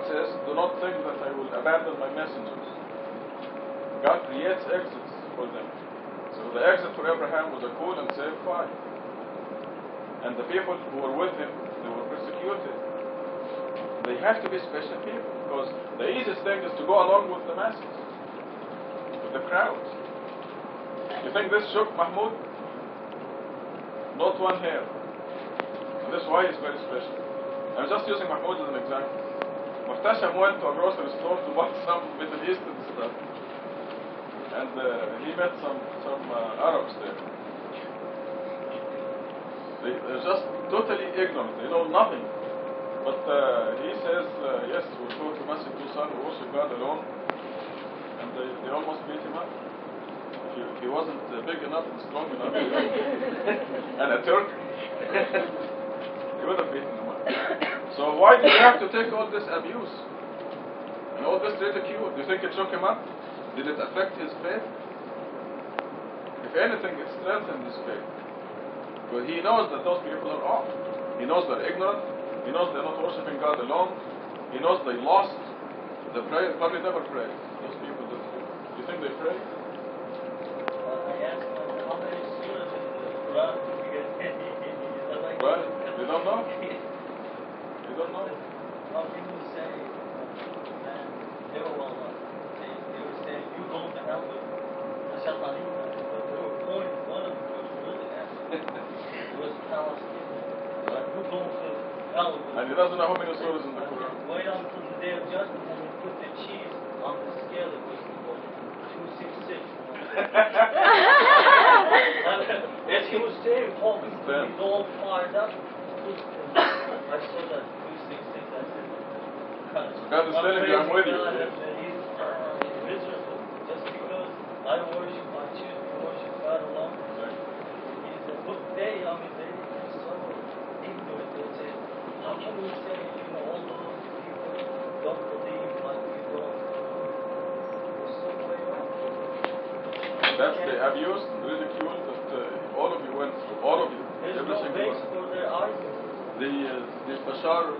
says, do not think that I will abandon my messengers. God creates exits for them. So the exit for Abraham was a cool and safe fire. And the people who were with him, they were persecuted. They have to be special people, because the easiest thing is to go along with the masses, with the crowds. You think this shook Mahmoud? Not one hair. And that's why he's very special. I'm just using Mahmoud as an example. Muhtasham went to a grocery store to buy some Middle Eastern stuff. And he met some Arabs there. They're just totally ignorant. They know nothing. But he says, yes, we'll go to Masjid Tusan, we worship God alone. And they almost beat him up. He wasn't big enough and strong enough. And a Turk. He would have beaten him up. So why do you have to take all this abuse? And all this ridicule? Do you think it shook him up? Did it affect his faith? If anything, it strengthened his faith. But he knows that those people are off. He knows they're ignorant. He knows they're not worshiping God alone. He knows they lost the prayer. Probably never prayed. Those people that do. Do you think they pray? I asked them how many surahs in the Quran because Right? They don't know? They don't know? How people say, man, they were well known. They were saying, you go to hell with Shaitan. But they were pointing, one of them was really nasty. It was Palestinian. Right. You go to hell with. And he doesn't know how many surahs in the Quran. Wait until the day of judgment when we put the cheese on the scale. It was 266. As he was saying, Paul, he's all fired up. I saw that 266. I said, God is telling you, I'm with you. God, he's miserable. Just because I worship, I choose to worship God alone. He said, look, they're so ignorant. They say, how can we say, all those people don't believe like we don't? There's some way around it. That's the abuse and ridicule that all of you went through. All of you. There's Every no single base one. for their argument. The Bashar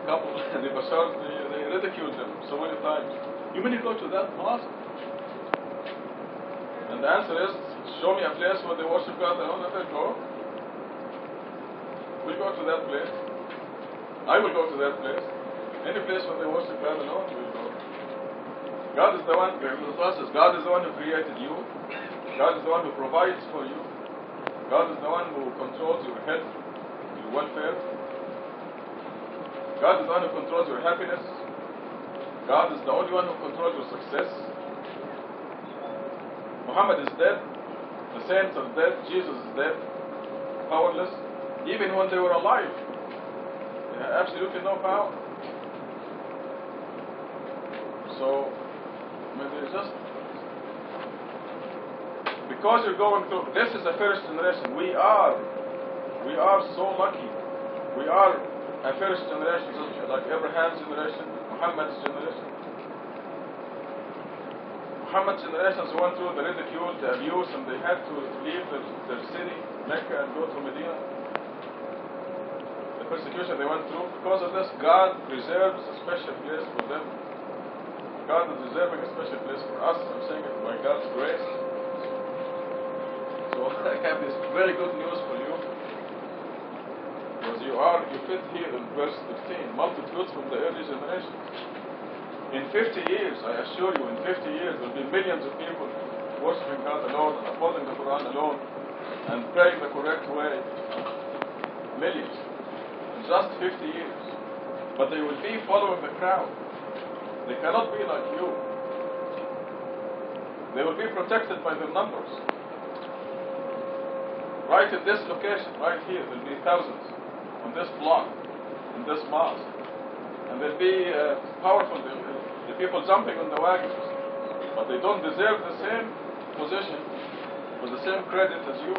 couple, the Bashar, they ridiculed them so many times. You mean you go to that mosque? And the answer is, show me a place where they worship God alone, and they'll go. We'll go to that place. I will go to that place. Any place where they worship God alone, we'll go. God is the one, God is the one who created you. God is the one who provides for you. God is the one who controls your health, your welfare. God is the one who controls your happiness. God is the only one who controls your success. Muhammad is dead. The saints are dead. Jesus is dead. Powerless. Even when they were alive, they had absolutely no power. So, I mean, there's just, because you're going through, this is the first generation. We are so lucky. We are a first generation, like Abraham's generation, Muhammad's generation. Muhammad's generations went through the ridicule, the abuse, and they had to leave their city, Mecca, and go to Medina. The persecution they went through. Because of this, God reserves a special place for them. God is reserving a special place for us. I'm saying it by God's grace. So I have this very good news for you. Because you fit here in verse 13, multitudes from the early generations. In 50 years, I assure you, in 50 years, there will be millions of people worshiping God alone and upholding the Quran alone and praying the correct way. Millions. In just 50 years. But they will be following the crowd. They cannot be like you. They will be protected by their numbers. Right in this location, right here, there will be thousands. On this block, in this mosque. And they'll be powerful. The people jumping on the wagons. But they don't deserve the same position or the same credit as you.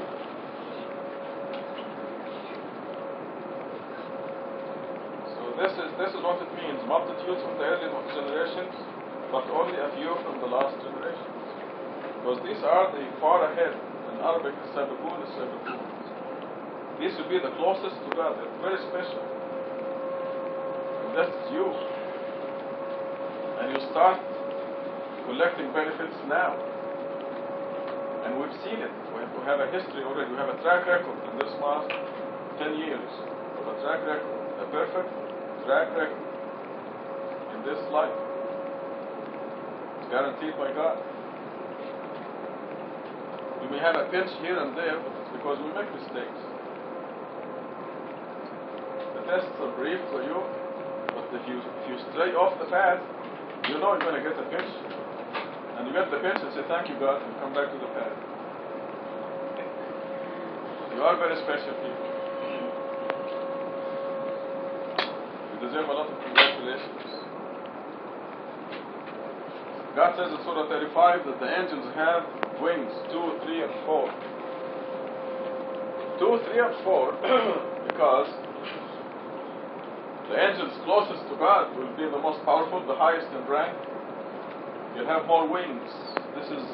So this is what it means. Multitudes from the early generations, but only a few from the last generations. Because these are the far ahead. In Arabic, Sabakun is Sabakun. These will be the closest to God. They're very special. And that's you. And you start collecting benefits now. And we've seen it. We have a history already. We have a track record in this past 10 years of a track record, a perfect track record in this life. It's guaranteed by God. We may have a pinch here and there, but it's because we make mistakes. The tests are brief for you, but if you stray off the path, you know you're going to get a pinch. And you get the pinch and say, thank you, God, and come back to the path. You are very special people. You deserve a lot of congratulations. God says in Surah 35 that the angels have wings 2, 3, and 4. 2, 3, and 4 because the angels closest to God will be the most powerful, the highest in rank. You'll have more wings. This is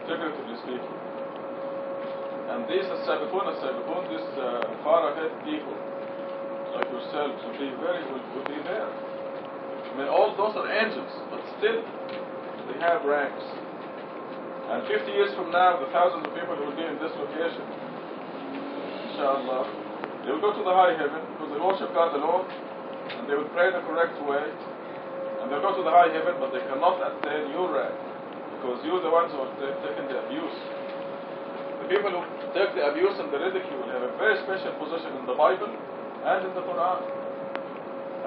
figuratively speaking. And these as-Sabiqun, these far ahead people, like yourselves, will be there. I mean, all those are angels, but still, they have ranks. And 50 years from now, the thousands of people who will be in this location, inshallah, they will go to the high heaven because they worship God alone, and they will pray the correct way, and they'll go to the high heaven, but they cannot attain your rank because you're the ones who are taking the abuse. The people who take the abuse and the ridicule have a very special position in the Bible and in the Quran.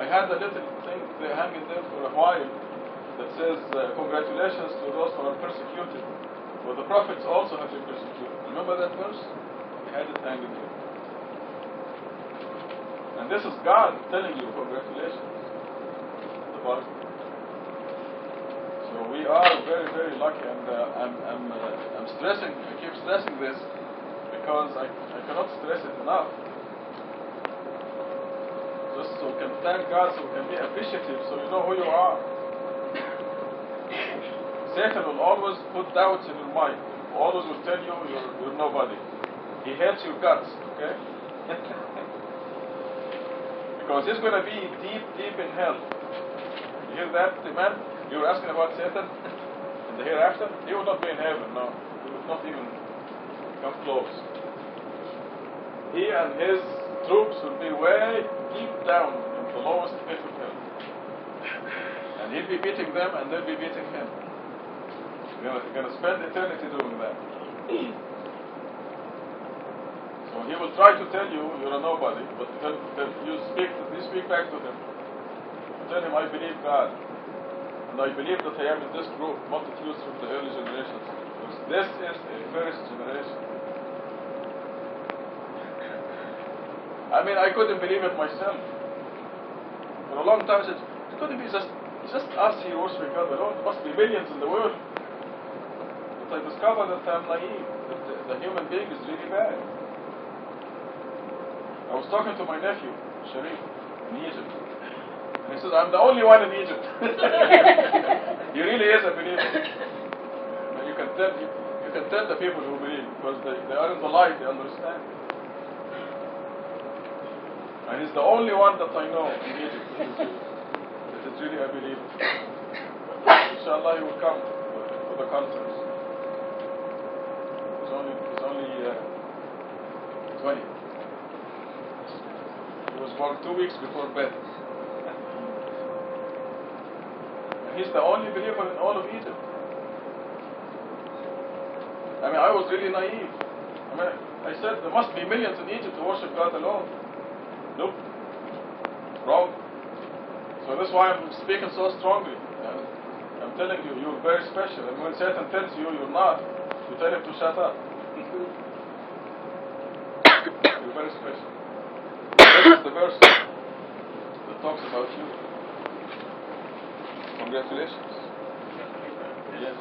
I had a little thing hanging there for a while that says, congratulations to those who are persecuted. But the prophets also have been persecuted. Remember that verse? I had it hanging there. And this is God telling you congratulations. The Bible. So we are very, very lucky, and I'm stressing. I keep stressing this because I cannot stress it enough. Just so we can thank God, so we can be appreciative, so you know who you are. Satan will always put doubts in your mind. Always will tell you you're nobody. He hates your guts, okay? Because he's going to be deep, deep in hell. You hear that, man? You were asking about Satan in the hereafter? He will not be in heaven, no. He will not even come close. He and his troops will be way deep down in the lowest pit of hell. And he'll be beating them and they'll be beating him. You're going to spend eternity doing that. So he will try to tell you you're a nobody, but you speak back to him. Tell him, I believe God. And I believe that I am in this group, multitudes from the early generations. Because this is a first generation. I mean, I couldn't believe it myself. For a long time I said, it couldn't be just It's just us here worshiping God alone. There must be millions in the world. But I discovered that I'm naive, that the human being is really bad. I was talking to my nephew, Sharif, in Egypt. And he says, I'm the only one in Egypt. He really is a believer. And you can tell the people who believe, because they are in the light, they understand. And he's the only one that I know in Egypt that is really a believer. Inshallah, he will come to the conference. He's only 20. He was born 2 weeks before birth. And he's the only believer in all of Egypt. I mean, I was really naive. I mean, I said there must be millions in Egypt who worship God alone. Nope. Wrong. So that's why I'm speaking so strongly. I'm telling you, you're very special. And when Satan tells you you're not, you tell him to shut up. You're very special. This is the verse that talks about you. Congratulations. Yes.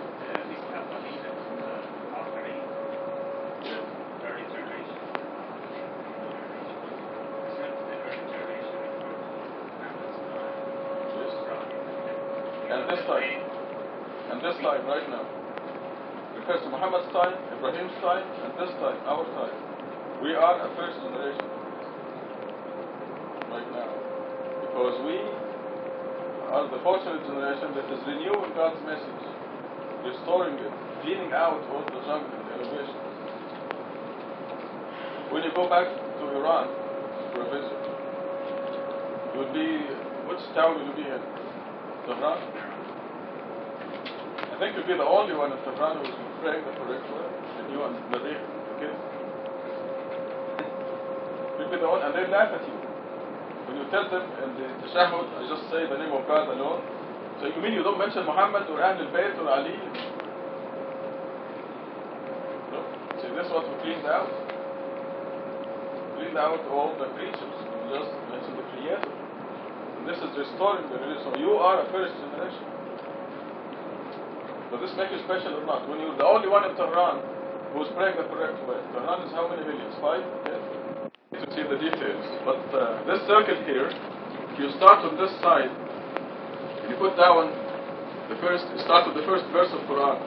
And this time, right now, refers to Muhammad's time, Ibrahim's time, and this time, our time. We are a first generation right now, because we are the fortunate generation that is renewing God's message, restoring it, cleaning out all the junk and the elevation. When you go back to Iran for a visit, you would be, which town will you be in? Tehran? I think you'll be the only one in Tehran who is praying the correct way, and you and Nadir, okay? You'll be the one, and they laugh at you. When you tell them in the tashahhud, I just say the name of God alone, so you mean you don't mention Muhammad or Ahl al-Bayt or Ali? No. See, this is what we cleaned out. Cleaned out all the creatures. We just mentioned the Creator. And this is restoring the religion. So you are a first generation. Does this make you special or not? When you're the only one in Tehran who's praying the correct way. Tehran is how many millions? 5? Yes. To see the details. But this circle here, if you start on this side, you put down the first, start with the first verse of Quran.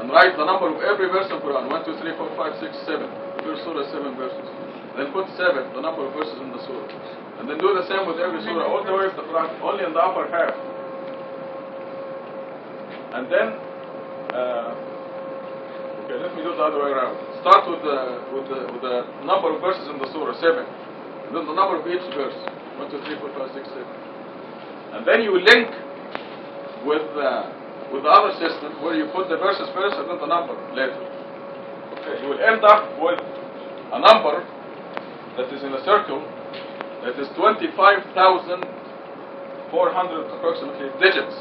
And write the number of every verse of Quran. 1, 2, 3, 4, 5, 6, 7. The first surah, 7 verses. Then put 7, the number of verses in the surah. And then do the same with every surah, all the way to the Quran, only in the upper half. And then, okay, let me do the other way around. Start with the number of verses in the surah, 7. And then the number of each verse, 1, 2, 3, 4, 5, 6, 7. And then you link with the other system where you put the verses first and then the number later. Okay, you will end up with a number that is in a circle that is 25,400 approximately digits.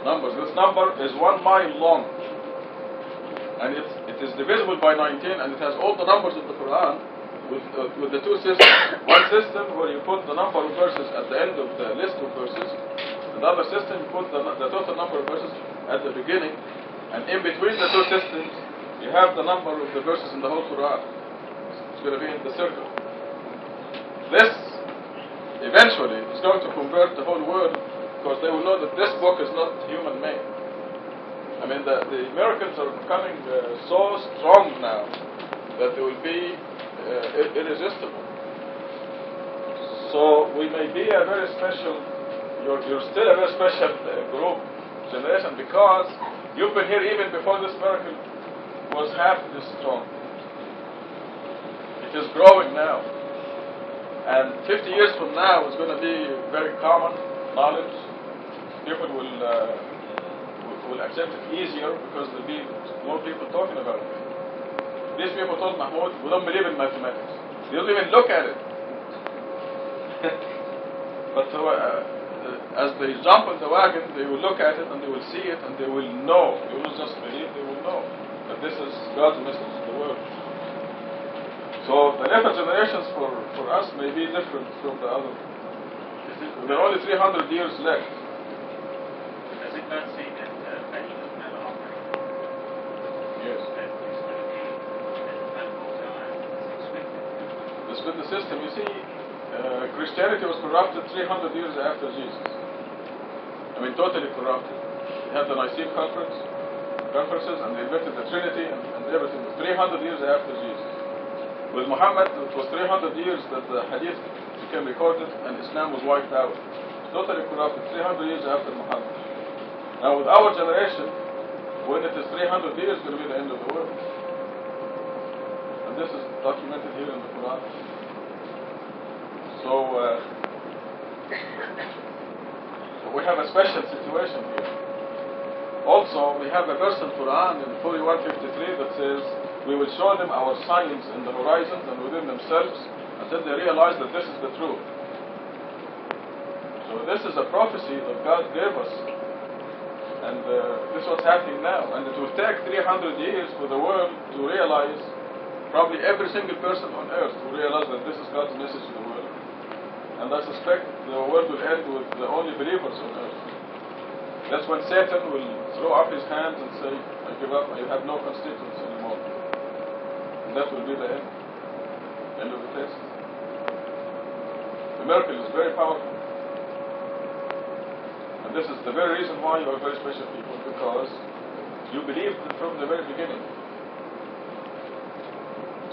Numbers. This number is 1 mile long, and it is divisible by 19, and it has all the numbers of the Quran with the two systems. One system where you put the number of verses at the end of the list of verses. Another system you put the total number of verses at the beginning, and in between the two systems you have the number of the verses in the whole Quran. It's going to be in the circle. This eventually is going to convert the whole world, because they will know that this book is not human-made. I mean, the Americans are becoming so strong now that they will be irresistible. So we may be a very special, you're still a very special group, generation, because you've been here even before this miracle was half this strong. It is growing now. And 50 years from now, it's going to be very common knowledge. People will accept it easier because there'll be more people talking about it. These people told Mahmoud, we don't believe in mathematics. They don't even look at it. But as they jump on the wagon, they will look at it and they will see it and they will know. They will not just believe, they will know that this is God's message to the world. So the later generations for us may be different from the other. There are only 300 years left The split the system, you see, Christianity was corrupted 300 years after Jesus. I mean, totally corrupted. They had the Nicene conferences, and they invented the Trinity and everything. 300 years after Jesus. With Muhammad, it was 300 years that the Hadith became recorded, and Islam was wiped out. Totally corrupted, 300 years after Muhammad. Now, with our generation, when it is 300 years, it's going to be the end of the world. And this is documented here in the Quran. So we have a special situation here. Also, we have a verse in Quran in 41:53 that says, "We will show them our signs in the horizons and within themselves until they realize that this is the truth." So this is a prophecy that God gave us. And this is what's happening now. And it will take 300 years for the world to realize, probably every single person on earth will realize that this is God's message to the world. And I suspect the world will end with the only believers on earth. That's when Satan will throw up his hands and say, "I give up, I have no constituents anymore." And that will be the end of the test. The miracle is very powerful. And this is the very reason why you are very special people, because you believed from the very beginning.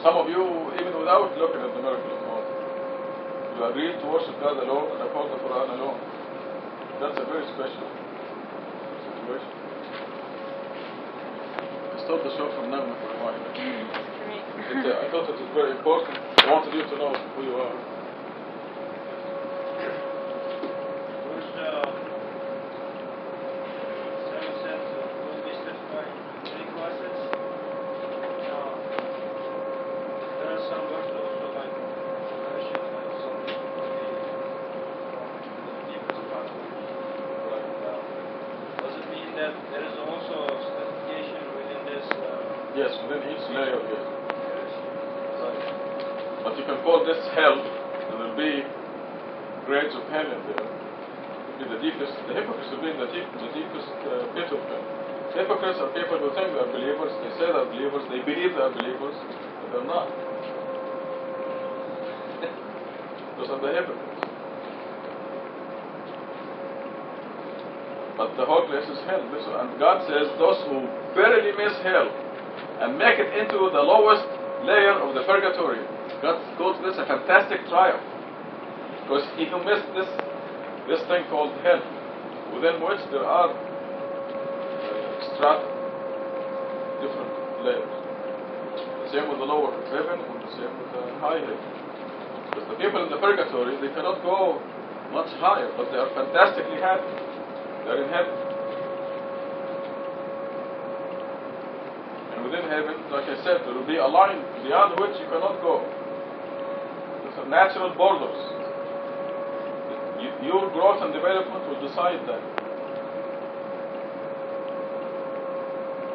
Some of you, even without looking at the miracle of God, you agreed to worship God alone and uphold the Quran alone. That's a very special situation. I stopped the show from now for a while. I thought it was very important. I wanted you to know who you are. Yes, within each layer, yes. Right. But you can call this hell, there will be grades of hell in there. It will be the deepest, the hypocrites will be in the deepest pit of hell. Hypocrites are people who think they are believers, they say they are believers, they believe they are believers, but they're not. Those are the hypocrites. But the whole place is hell. And God says those who verily miss hell and make it into the lowest layer of the purgatory, God calls this a fantastic triumph. Because if you miss this thing called hell, within which there are strata, different layers. The same with the lower heaven, and the same with the high heaven. Because the people in the purgatory, they cannot go much higher, but they are fantastically happy. They are in heaven. And within heaven, like I said, there will be a line beyond which you cannot go. These are natural borders. Your growth and development will decide that.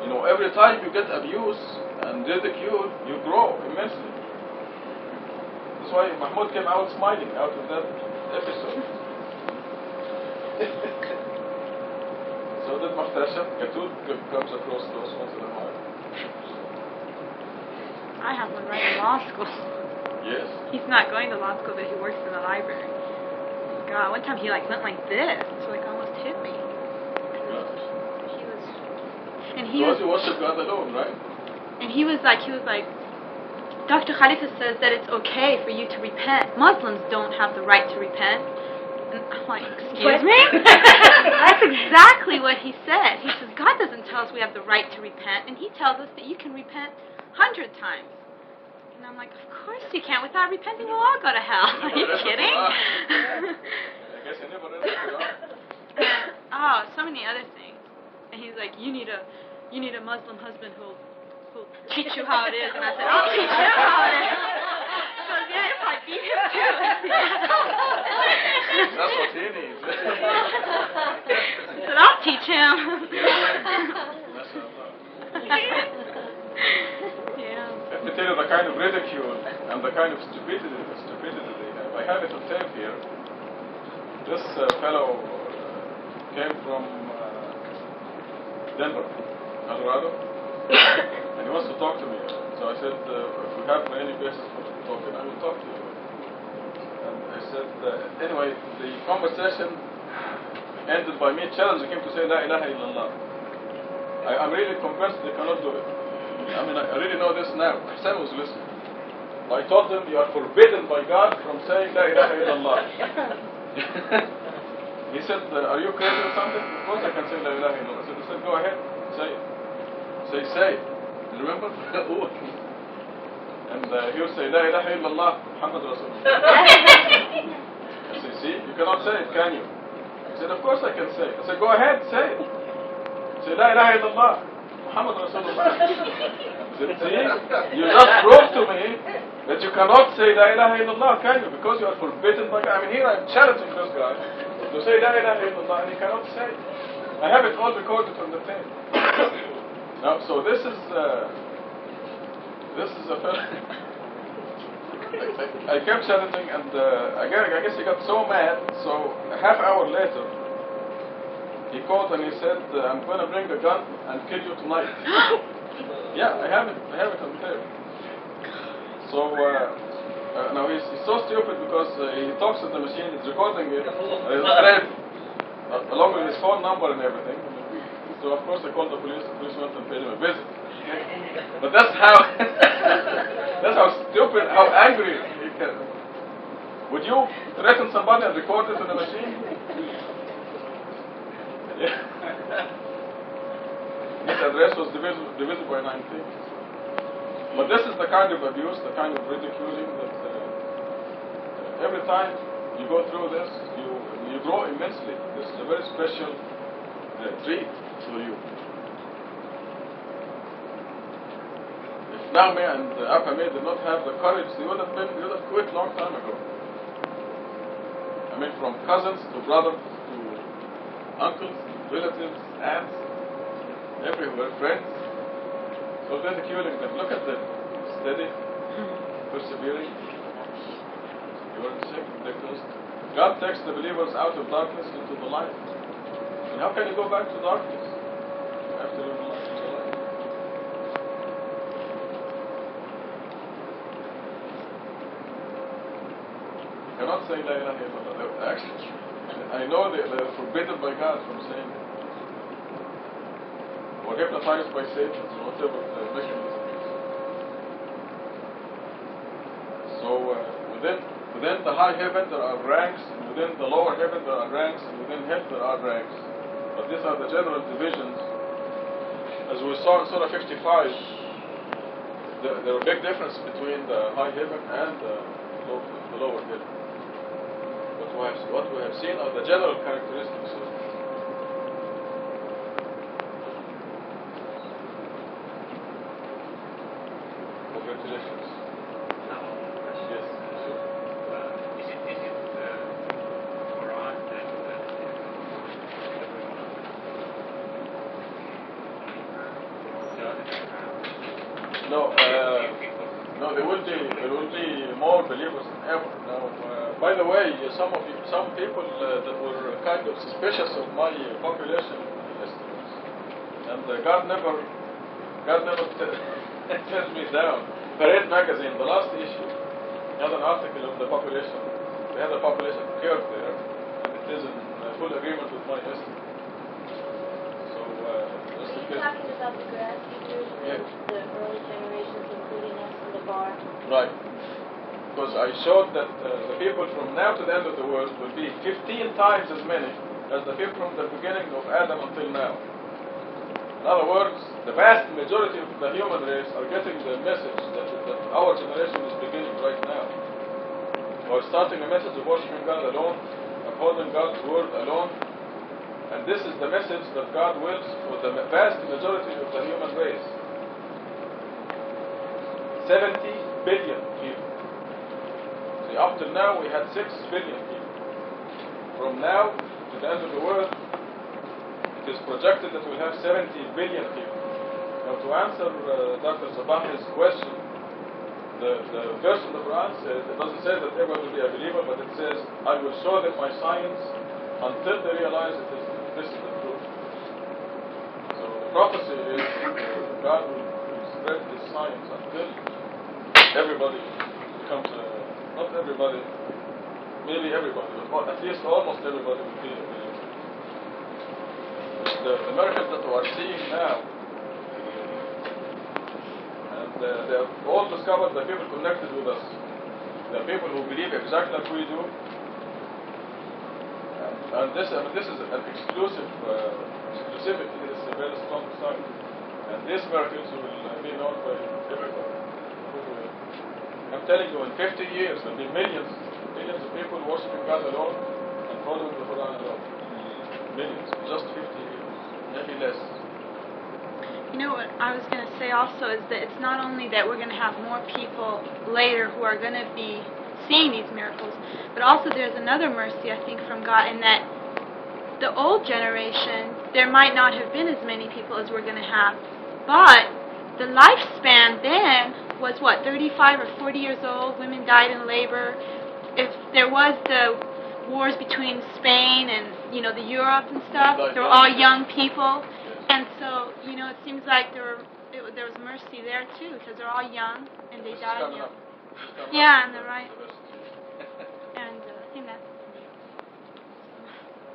You know, every time you get abuse and ridicule, you grow immensely. That's why Mahmoud came out smiling out of that episode. So that Muhtasab Katut comes across those once in a while. I have one right in law school. Yes. He's not going to law school, but he works in the library. God, one time he went like this, so almost hit me. Gosh. He was you worship God alone, right? And he was like, Dr. Khalifa says that it's okay for you to repent. Muslims don't have the right to repent. And I'm like, excuse me? That's exactly what he said. He says, God doesn't tell us we have the right to repent, and he tells us that you can repent 100 times. And I'm like, of course you can. Without repenting, we'll all go to hell. Are you kidding? I guess I never read the Quran. So many other things. And he's like, you need a Muslim husband who'll teach you how it is. And I said, I'll teach him how it is. He goes, yeah, if I beat him too. That's what he needs. I said, I'll teach him. Yeah. Let me tell you the kind of ridicule and the kind of stupidity they have. I have it on tape here. This fellow came from Denver, Colorado, and he said, if we have any basis for talking, I will talk to you. And I said, anyway, the conversation ended by me challenging him to say La ilaha illallah. I'm really convinced they cannot do it. I mean, I really know this now. Sam was listening. I told them, you are forbidden by God from saying La ilaha illallah. He said, are you crazy or something? Of course I can say La ilaha illallah. I said, go ahead, say it. Say. Remember? And he would say, La ilaha illallah, Muhammad Rasulullah. I said, see, you cannot say it, can you? He said, of course I can say it. I said, go ahead, say it. Say, La ilaha illallah, Muhammad Rasulullah. He said, see, you just proved to me that you cannot say La ilaha illallah, can you? Because you are forbidden by God. I mean, here I'm challenging this guy to say La ilaha illallah, and he cannot say it. I have it all recorded on the tape. Now, so this is a fellow. I kept challenging, and I guess he got so mad. So a half hour later, he called and he said, "I'm going to bring a gun and kill you tonight." Yeah, I have it on tape. So now he's so stupid because he talks to the machine, he's recording it, along with his phone number and everything. So of course I called the police went and paid him a visit. But that's how stupid, how angry he can. Would you threaten somebody and record it on the machine? Yeah. His address was divisible by 19. But this is the kind of abuse, the kind of ridiculing that every time you go through this, you grow immensely. This is a very special treat for you. If Nahme and Apame did not have the courage, they would have quit long time ago. I mean, from cousins to brothers to uncles, relatives, aunts, everywhere, friends. So ridiculing them. Look at them. Steady, persevering. You weren't sick, ridiculous. God takes the believers out of darkness into the light. And how can you go back to darkness after you're in the light? You cannot say La ilaha illallah. Actually, I know they're forbidden by God from saying it. Or hypnotized by Satan, or whatever the mechanism is. So within the high heaven there are ranks, and within the lower heaven there are ranks, and within hell there are ranks. But these are the general divisions. As we saw in Surah 55, there are big difference between the high heaven and the lower heaven. What we have seen are the general characteristics of it. Congratulations. Yes, sure. Is it Quran that No, there will be more believers than ever. Now, by the way, some people that were kind of suspicious of my population estimates, and God never turned me down. Parade magazine, the last issue, had an article of the population. They had a population curve there, and it is in full agreement with my estimate. So, just in case. Talking about the grass eaters and the early generations, including us in the bar. Right. Because I showed that the people from now to the end of the world will be 15 times as many as the people from the beginning of Adam until now. In other words, the vast majority of the human race are getting the message that our generation is beginning right now. We're starting a message of worshiping God alone, upholding God's word alone, and this is the message that God wills for the vast majority of the human race. 70 billion people. See, up till now we had 6 billion people. From now to the end of the world, it is projected that we'll have 70 billion people. Now, to answer Dr. Sabahi's question, the verse in the Quran says, it doesn't say that everyone will be a believer, but it says, I will show them my science until they realize this is the truth. So the prophecy is God will spread His science until everybody becomes, not everybody, maybe everybody, but at least almost everybody will be the miracles that we are seeing now. And they have all discovered the people connected with us, the people who believe exactly like we do. And this is an exclusivity. This is a very strong sign. And these miracles will be known by everybody. I'm telling you, in 50 years, there will be millions of people worshiping God alone and following the Quran alone. Millions, just 50 years, maybe less. You know what I was going to say also is that it's not only that we're going to have more people later who are going to be seeing these miracles, but also there's another mercy, I think, from God in that the old generation, there might not have been as many people as we're going to have, but the lifespan then was, 35 or 40 years old. Women died in labor. If there was the wars between Spain and, the Europe and stuff, they were all young people. And so, it seems like there was mercy there, too, because they're all young, and they died young. Yeah, and they're right. And I think that's...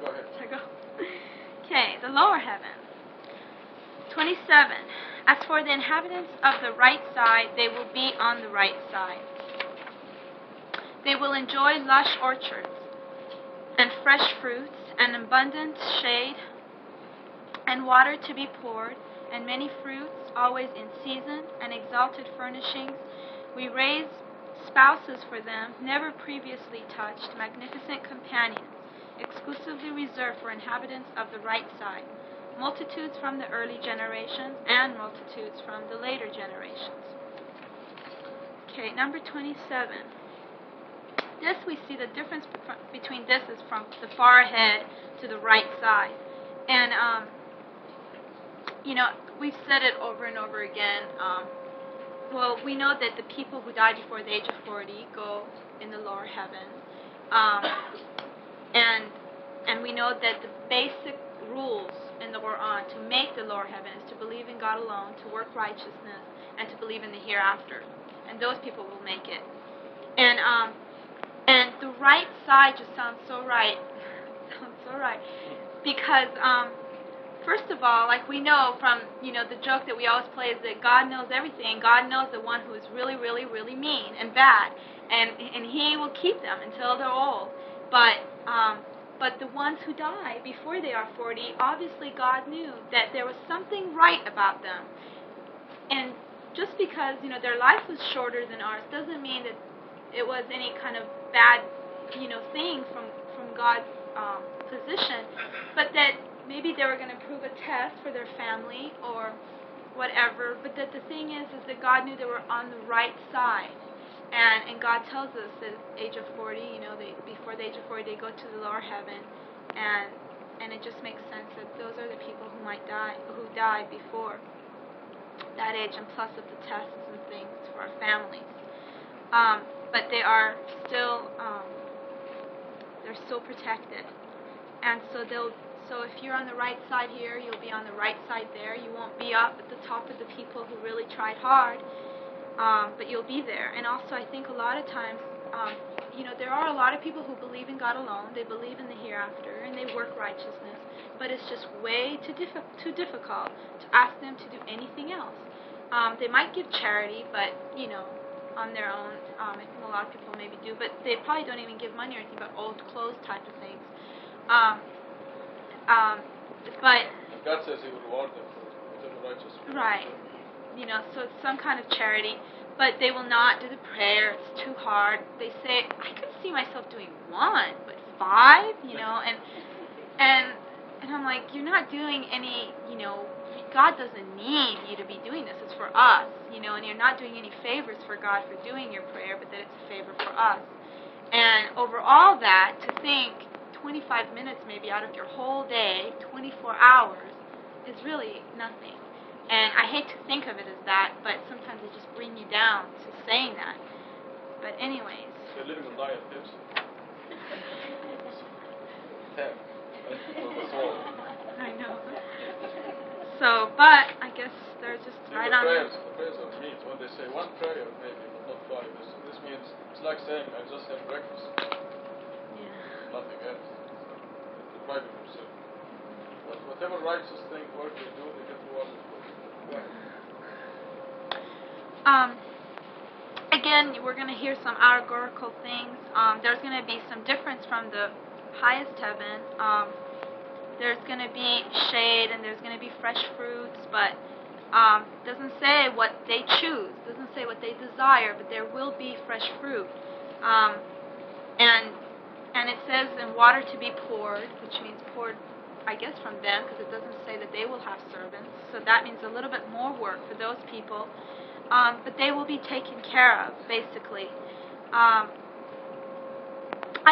Go ahead. Should I go? Okay, the lower heaven. 27. As for the inhabitants of the right side, they will be on the right side. They will enjoy lush orchards, and fresh fruits, and abundant shade, and water to be poured, and many fruits, always in season, and exalted furnishings. We raise spouses for them, never previously touched, magnificent companions, exclusively reserved for inhabitants of the right side, multitudes from the early generations, and multitudes from the later generations. Okay, number 27. This we see the difference between this is from the far ahead to the right side. And, we've said it over and over again. We know that the people who die before the age of 40 go in the lower heaven. And we know that the basic rules in the Quran to make the lower heaven is to believe in God alone, to work righteousness, and to believe in the hereafter. And those people will make it. And the right side just sounds so right. Because, first of all, like we know from, the joke that we always play is that God knows everything. God knows the one who is really, really, really mean and bad. And He will keep them until they're old. But the ones who die before they are 40, obviously God knew that there was something right about them. And just because, their life was shorter than ours doesn't mean that it was any kind of bad, thing from God's position, but that maybe they were going to prove a test for their family or whatever, but that the thing is that God knew they were on the right side. And God tells us that at the age of 40, before the age of 40, they go to the lower heaven, and it just makes sense that those are the people who died before that age, and plus of the tests and things for our families. But they are still, they're still protected, and so if you're on the right side here, you'll be on the right side there. You won't be up at the top of the people who really tried hard. But you'll be there. And also, I think a lot of times, there are a lot of people who believe in God alone. They believe in the hereafter, and they work righteousness. But it's just way too difficult to ask them to do anything else. They might give charity, but, on their own. I think a lot of people maybe do. But they probably don't even give money or anything, but old clothes type of things. But God says He will reward them for whatever righteous. Right. So it's some kind of charity, but they will not do the prayer. It's too hard. They say, I could see myself doing 1, but 5, and I'm like, you're not doing any, God doesn't need you to be doing this. It's for us, and you're not doing any favors for God for doing your prayer, but that it's a favor for us. And over all that, to think 25 minutes maybe out of your whole day, 24 hours, is really nothing. And I hate to think of it as that, but sometimes they just bring you down to saying that. But anyways. They're living on diet tips. I know. So, but I guess they're just right on. The prayers are meat. When they say one prayer, maybe, but not 5. This means it's like saying I just have breakfast, Yeah. nothing else. Depriving yourself. But whatever righteous thing work they do, they get rewarded for it. Again, we're going to hear some allegorical things. There's going to be some difference from the highest heaven. There's going to be shade and there's going to be fresh fruits, but doesn't say what they choose, doesn't say what they desire, but there will be fresh fruit. And it says in water to be poured, which means poured, I guess, from them, because it doesn't say that they will have servants. So that means a little bit more work for those people. But they will be taken care of, basically. I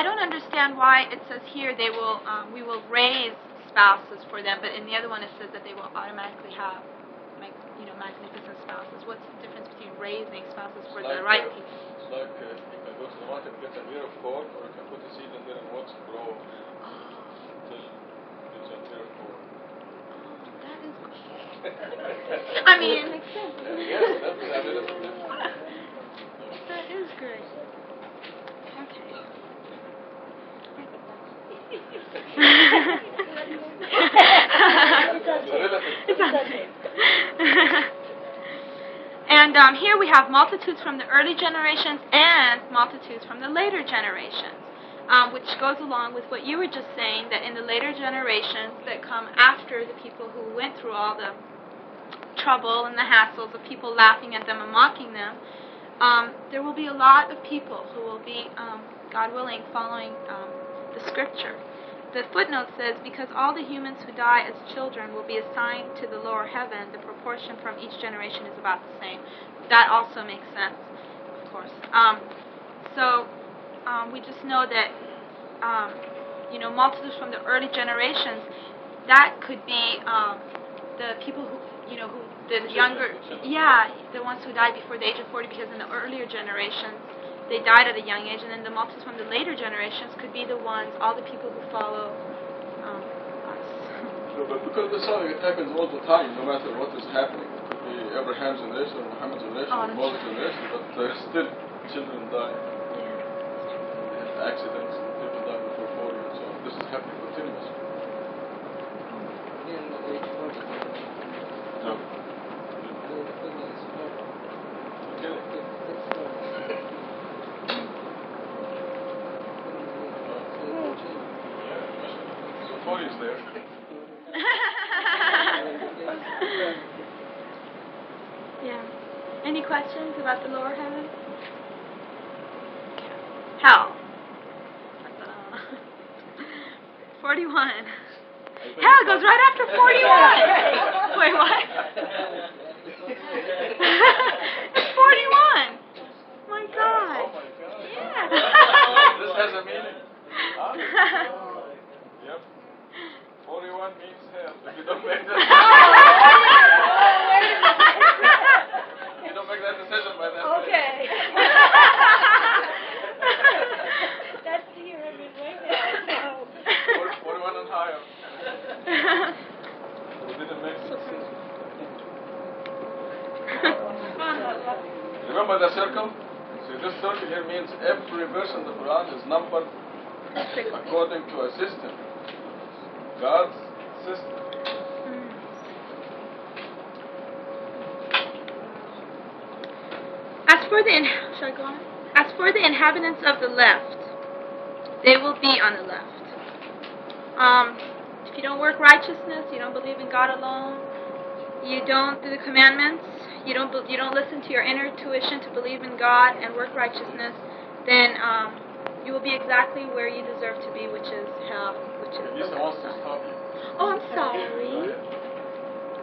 don't understand why it says here they will. We will raise spouses for them, but in the other one it says that they will automatically have, magnificent spouses. What's the difference between raising spouses for the right people? It's like you can go to the market and get an ear of corn, or you can put a seed in there and watch it grow until it's an ear of corn. That is great. I mean, it makes sense. Yes, that's available. That is great. And here we have multitudes from the early generations and multitudes from the later generations, which goes along with what you were just saying, that in the later generations that come after the people who went through all the trouble and the hassles of people laughing at them and mocking them, there will be a lot of people who will be, God willing, following the scripture. The footnote says, because all the humans who die as children will be assigned to the lower heaven, the proportion from each generation is about the same. That also makes sense, of course. We just know that, multitudes from the early generations, that could be the people who, the younger, the ones who died before the age of 40, because in the earlier generations, they died at a young age, and then the multitudes from the later generations could be the ones, all the people who follow us. No, but because the something it happens all the time, no matter what is happening. It could be Abraham's generation, or Muhammad's generation, or Moses' generation, but still children die. Accidents, people die before 40, and so on. This is happening continuously. No. Is there. Yeah. Any questions about the lower heaven? Hell. 41. Hell goes right after 41. Wait, what? It's 41. My God. Oh my God. Yeah. This has a meaning. Yep. 41 means hell. If you don't make that you don't make that decision by that Okay. That's the year I'm in right now. 41 and higher. We didn't make the decision. Remember the circle? See, this circle here means every verse in the Quran is numbered according to a system. God's system. Shall I go on? As for the inhabitants of the left, they will be on the left. If you don't work righteousness, you don't believe in God alone, you don't do the commandments, you don't listen to your inner intuition to believe in God and work righteousness, then you will be exactly where you deserve to be, which is hell, which is Lisa wants to stop you. Oh, I'm sorry.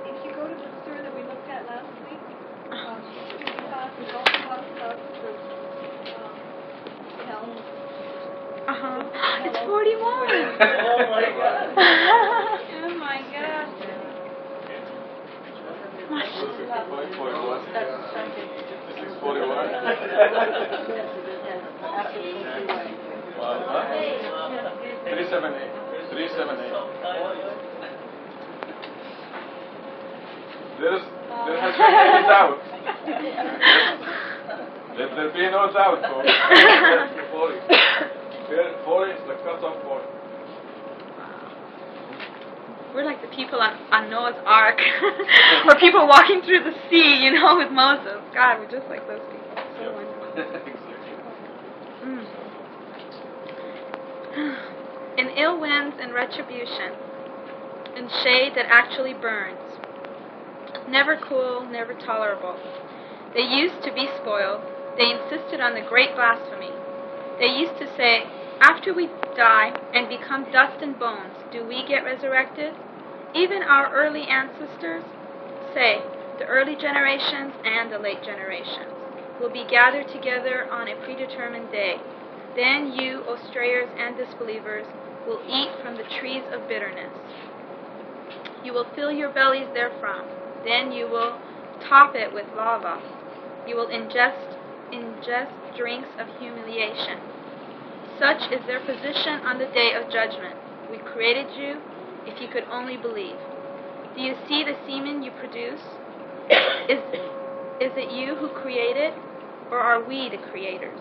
If you go to the store that we looked at last week, we also talked about the hell. It's 41. Oh my God. Oh my God. This is 41. 378. 378. There has been any doubt. Let there be no doubt, folks. 40. 40 is the cut-off point. We're like the people on Noah's Ark, or people walking through the sea, with Moses. God, we're just like those people. So wonderful. Exactly. In ill winds and retribution, in shade that actually burns, never cool, never tolerable. They used to be spoiled. They insisted on the great blasphemy. They used to say, after we die and become dust and bones, do we get resurrected? Even our early ancestors say, the early generations and the late generations will be gathered together on a predetermined day. Then you, O strayers and disbelievers, will eat from the trees of bitterness. You will fill your bellies therefrom. Then you will top it with lava. You will ingest drinks of humiliation. Such is their position on the day of judgment. We created you, if you could only believe. Do you see the semen you produce? Is it you who created, or are we the creators?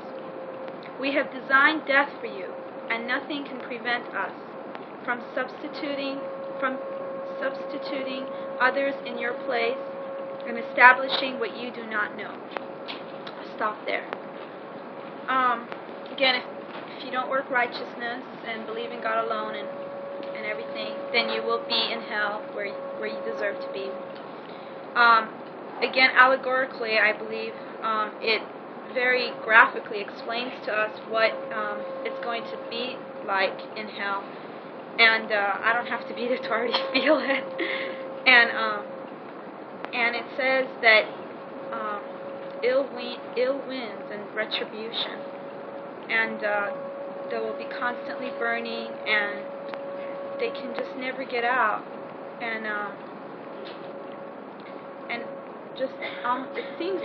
We have designed death for you, and nothing can prevent us from substituting others in your place and establishing what you do not know. I'll stop there. Again, if you don't work righteousness and believe in God alone and everything, then you will be in hell where you deserve to be. Again, allegorically, I believe it very graphically explains to us what it's going to be like in hell. And I don't have to be there to already feel it. And it says that ill winds and retribution, and they will be constantly burning, and they can just never get out. And just it seems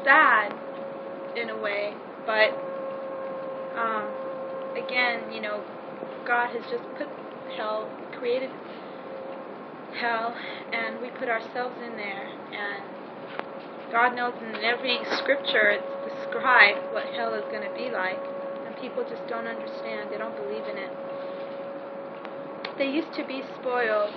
sad in a way, but again, God has just put hell, created hell, and we put ourselves in there, and God knows in every scripture it's described what hell is going to be like, and people just don't understand. They don't believe in it. They used to be spoiled.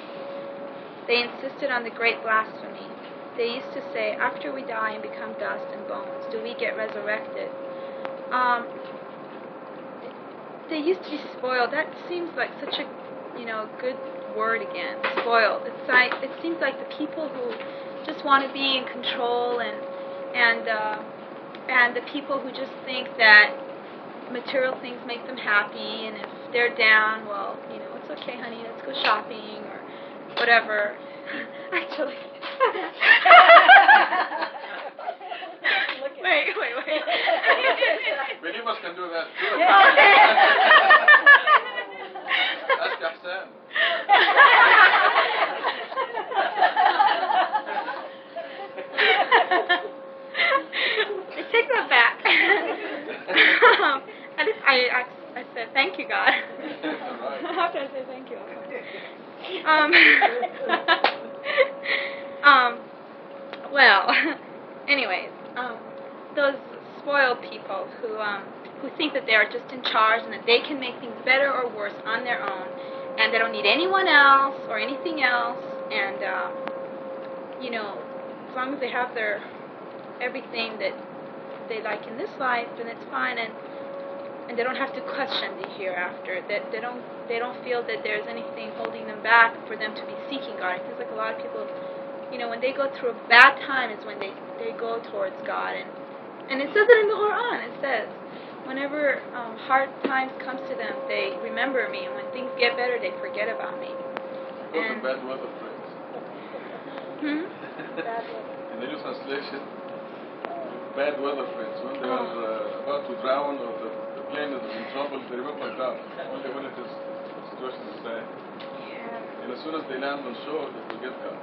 They insisted on the great blasphemy. They used to say, after we die and become dust and bones, do we get resurrected? They used to be spoiled. That seems like such a, good word again. Spoiled. It's like, it seems like the people who just want to be in control, and the people who just think that material things make them happy, and if they're down, well, it's okay, honey, let's go shopping or whatever. Actually. Wait. Believers can do that too. Ask Ahsan. I take that back. I said thank you, God. After I say thank you, well, anyways, those spoiled people who think that they are just in charge and that they can make things better or worse on their own, and they don't need anyone else or anything else, and as long as they have their everything that they like in this life, then it's fine, and they don't have to question the hereafter. That they don't feel that there's anything holding them back for them to be seeking God. It feels like a lot of people, when they go through a bad time is when they go towards God, and it says it in the Quran. It says, whenever hard times comes to them, they remember me, and when things get better, they forget about me. Those are bad weather friends. In the new translation, bad weather friends. When they are about to drown or the plane is in trouble, they remember God. Only when it is situation is bad. Yeah. And as soon as they land on shore, they forget God.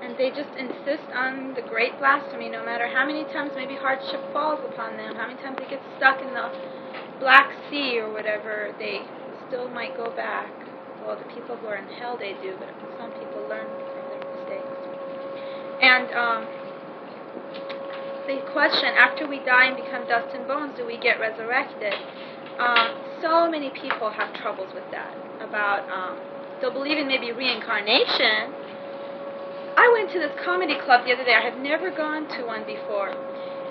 And they just insist on the great blasphemy, no matter how many times maybe hardship falls upon them, how many times they get stuck in the Black Sea or whatever, they still might go back. Well, the people who are in hell, they do, but some people learn from their mistakes. And they question, after we die and become dust and bones, do we get resurrected? So many people have troubles with that. About they'll believe in maybe reincarnation. I went to this comedy club the other day. I have never gone to one before.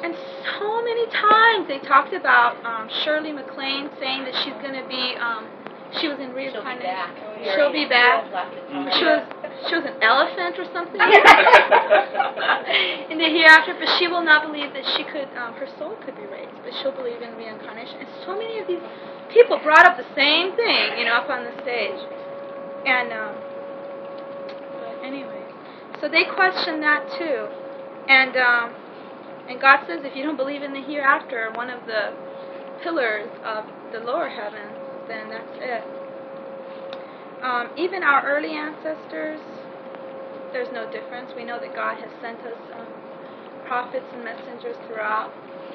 And so many times they talked about Shirley MacLaine saying that she's going to be, she was in reincarnation. She'll be back. She was an elephant or something in the hereafter, but she will not believe that she could, her soul could be raised, but she'll believe in reincarnation. And so many of these people brought up the same thing, up on the stage. And, but anyway, so they question that too. And God says if you don't believe in the hereafter, one of the pillars of the lower heavens, then that's it. Even our early ancestors, there's no difference. We know that God has sent us prophets and messengers throughout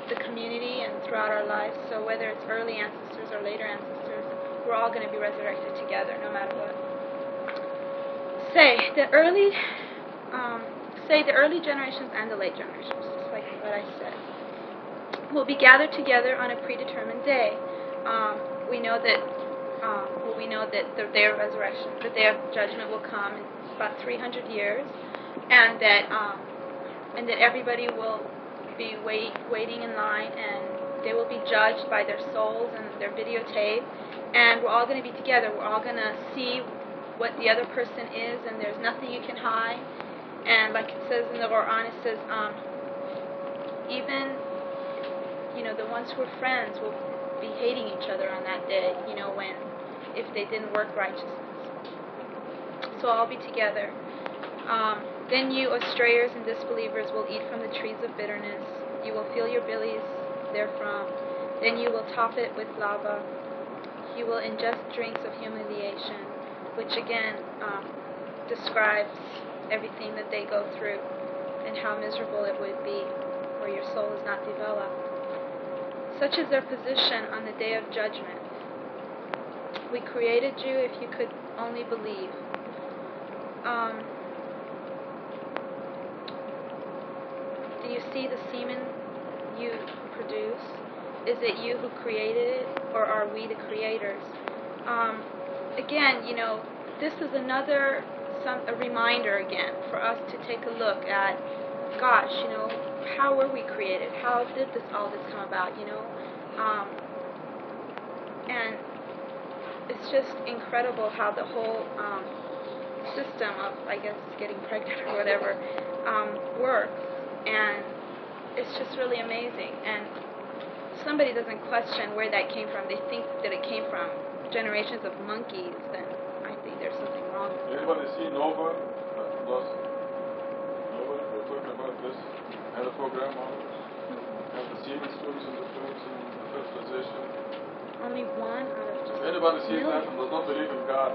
the community and throughout our lives. So whether it's early ancestors or later ancestors, we're all going to be resurrected together, no matter what. Say the early generations and the late generations, just like what I said, will be gathered together on a predetermined day. We know that the day of resurrection, the day of judgment, will come in about 300 years, and that everybody will be waiting in line, and they will be judged by their souls and their videotape, and we're all going to be together. We're all going to see what the other person is, and there's nothing you can hide. And like it says in the Quran, it says even the ones who are friends will be hating each other on that day, if they didn't work righteousness. So all be together. Then you, O strayers and disbelievers, will eat from the trees of bitterness. You will fill your bellies therefrom. Then you will top it with lava. You will ingest drinks of humiliation, which again describes everything that they go through and how miserable it would be where your soul is not developed. Such is their position on the day of judgment. We created you if you could only believe. Do you see the semen you produce? Is it you who created it, or are we the creators? Again, this is a reminder again for us to take a look at, gosh, how were we created? How did all this come about? And it's just incredible how the whole system of, I guess, getting pregnant or whatever works, and it's just really amazing. And somebody doesn't question where that came from. They think that it came from generations of monkeys, then I think there's something wrong with it. Anybody see Nova? Nova? We're talking about this. Had a program on it. Have the semen students in the films and the fertilization. Only one out of just Anybody sees millions. that and does not believe in God,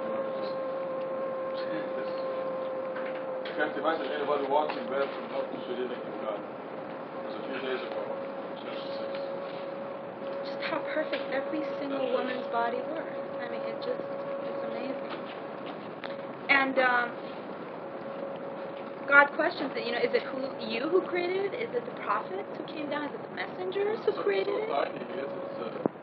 I can't imagine anybody watching that and not believing in God. It was a few days ago, chapter 6. Just how perfect every single woman's body works. I mean, it's amazing. And God questions it. Is it you who created it? Is it the prophets who came down? Is it the messengers who created it? It's so tiny, it's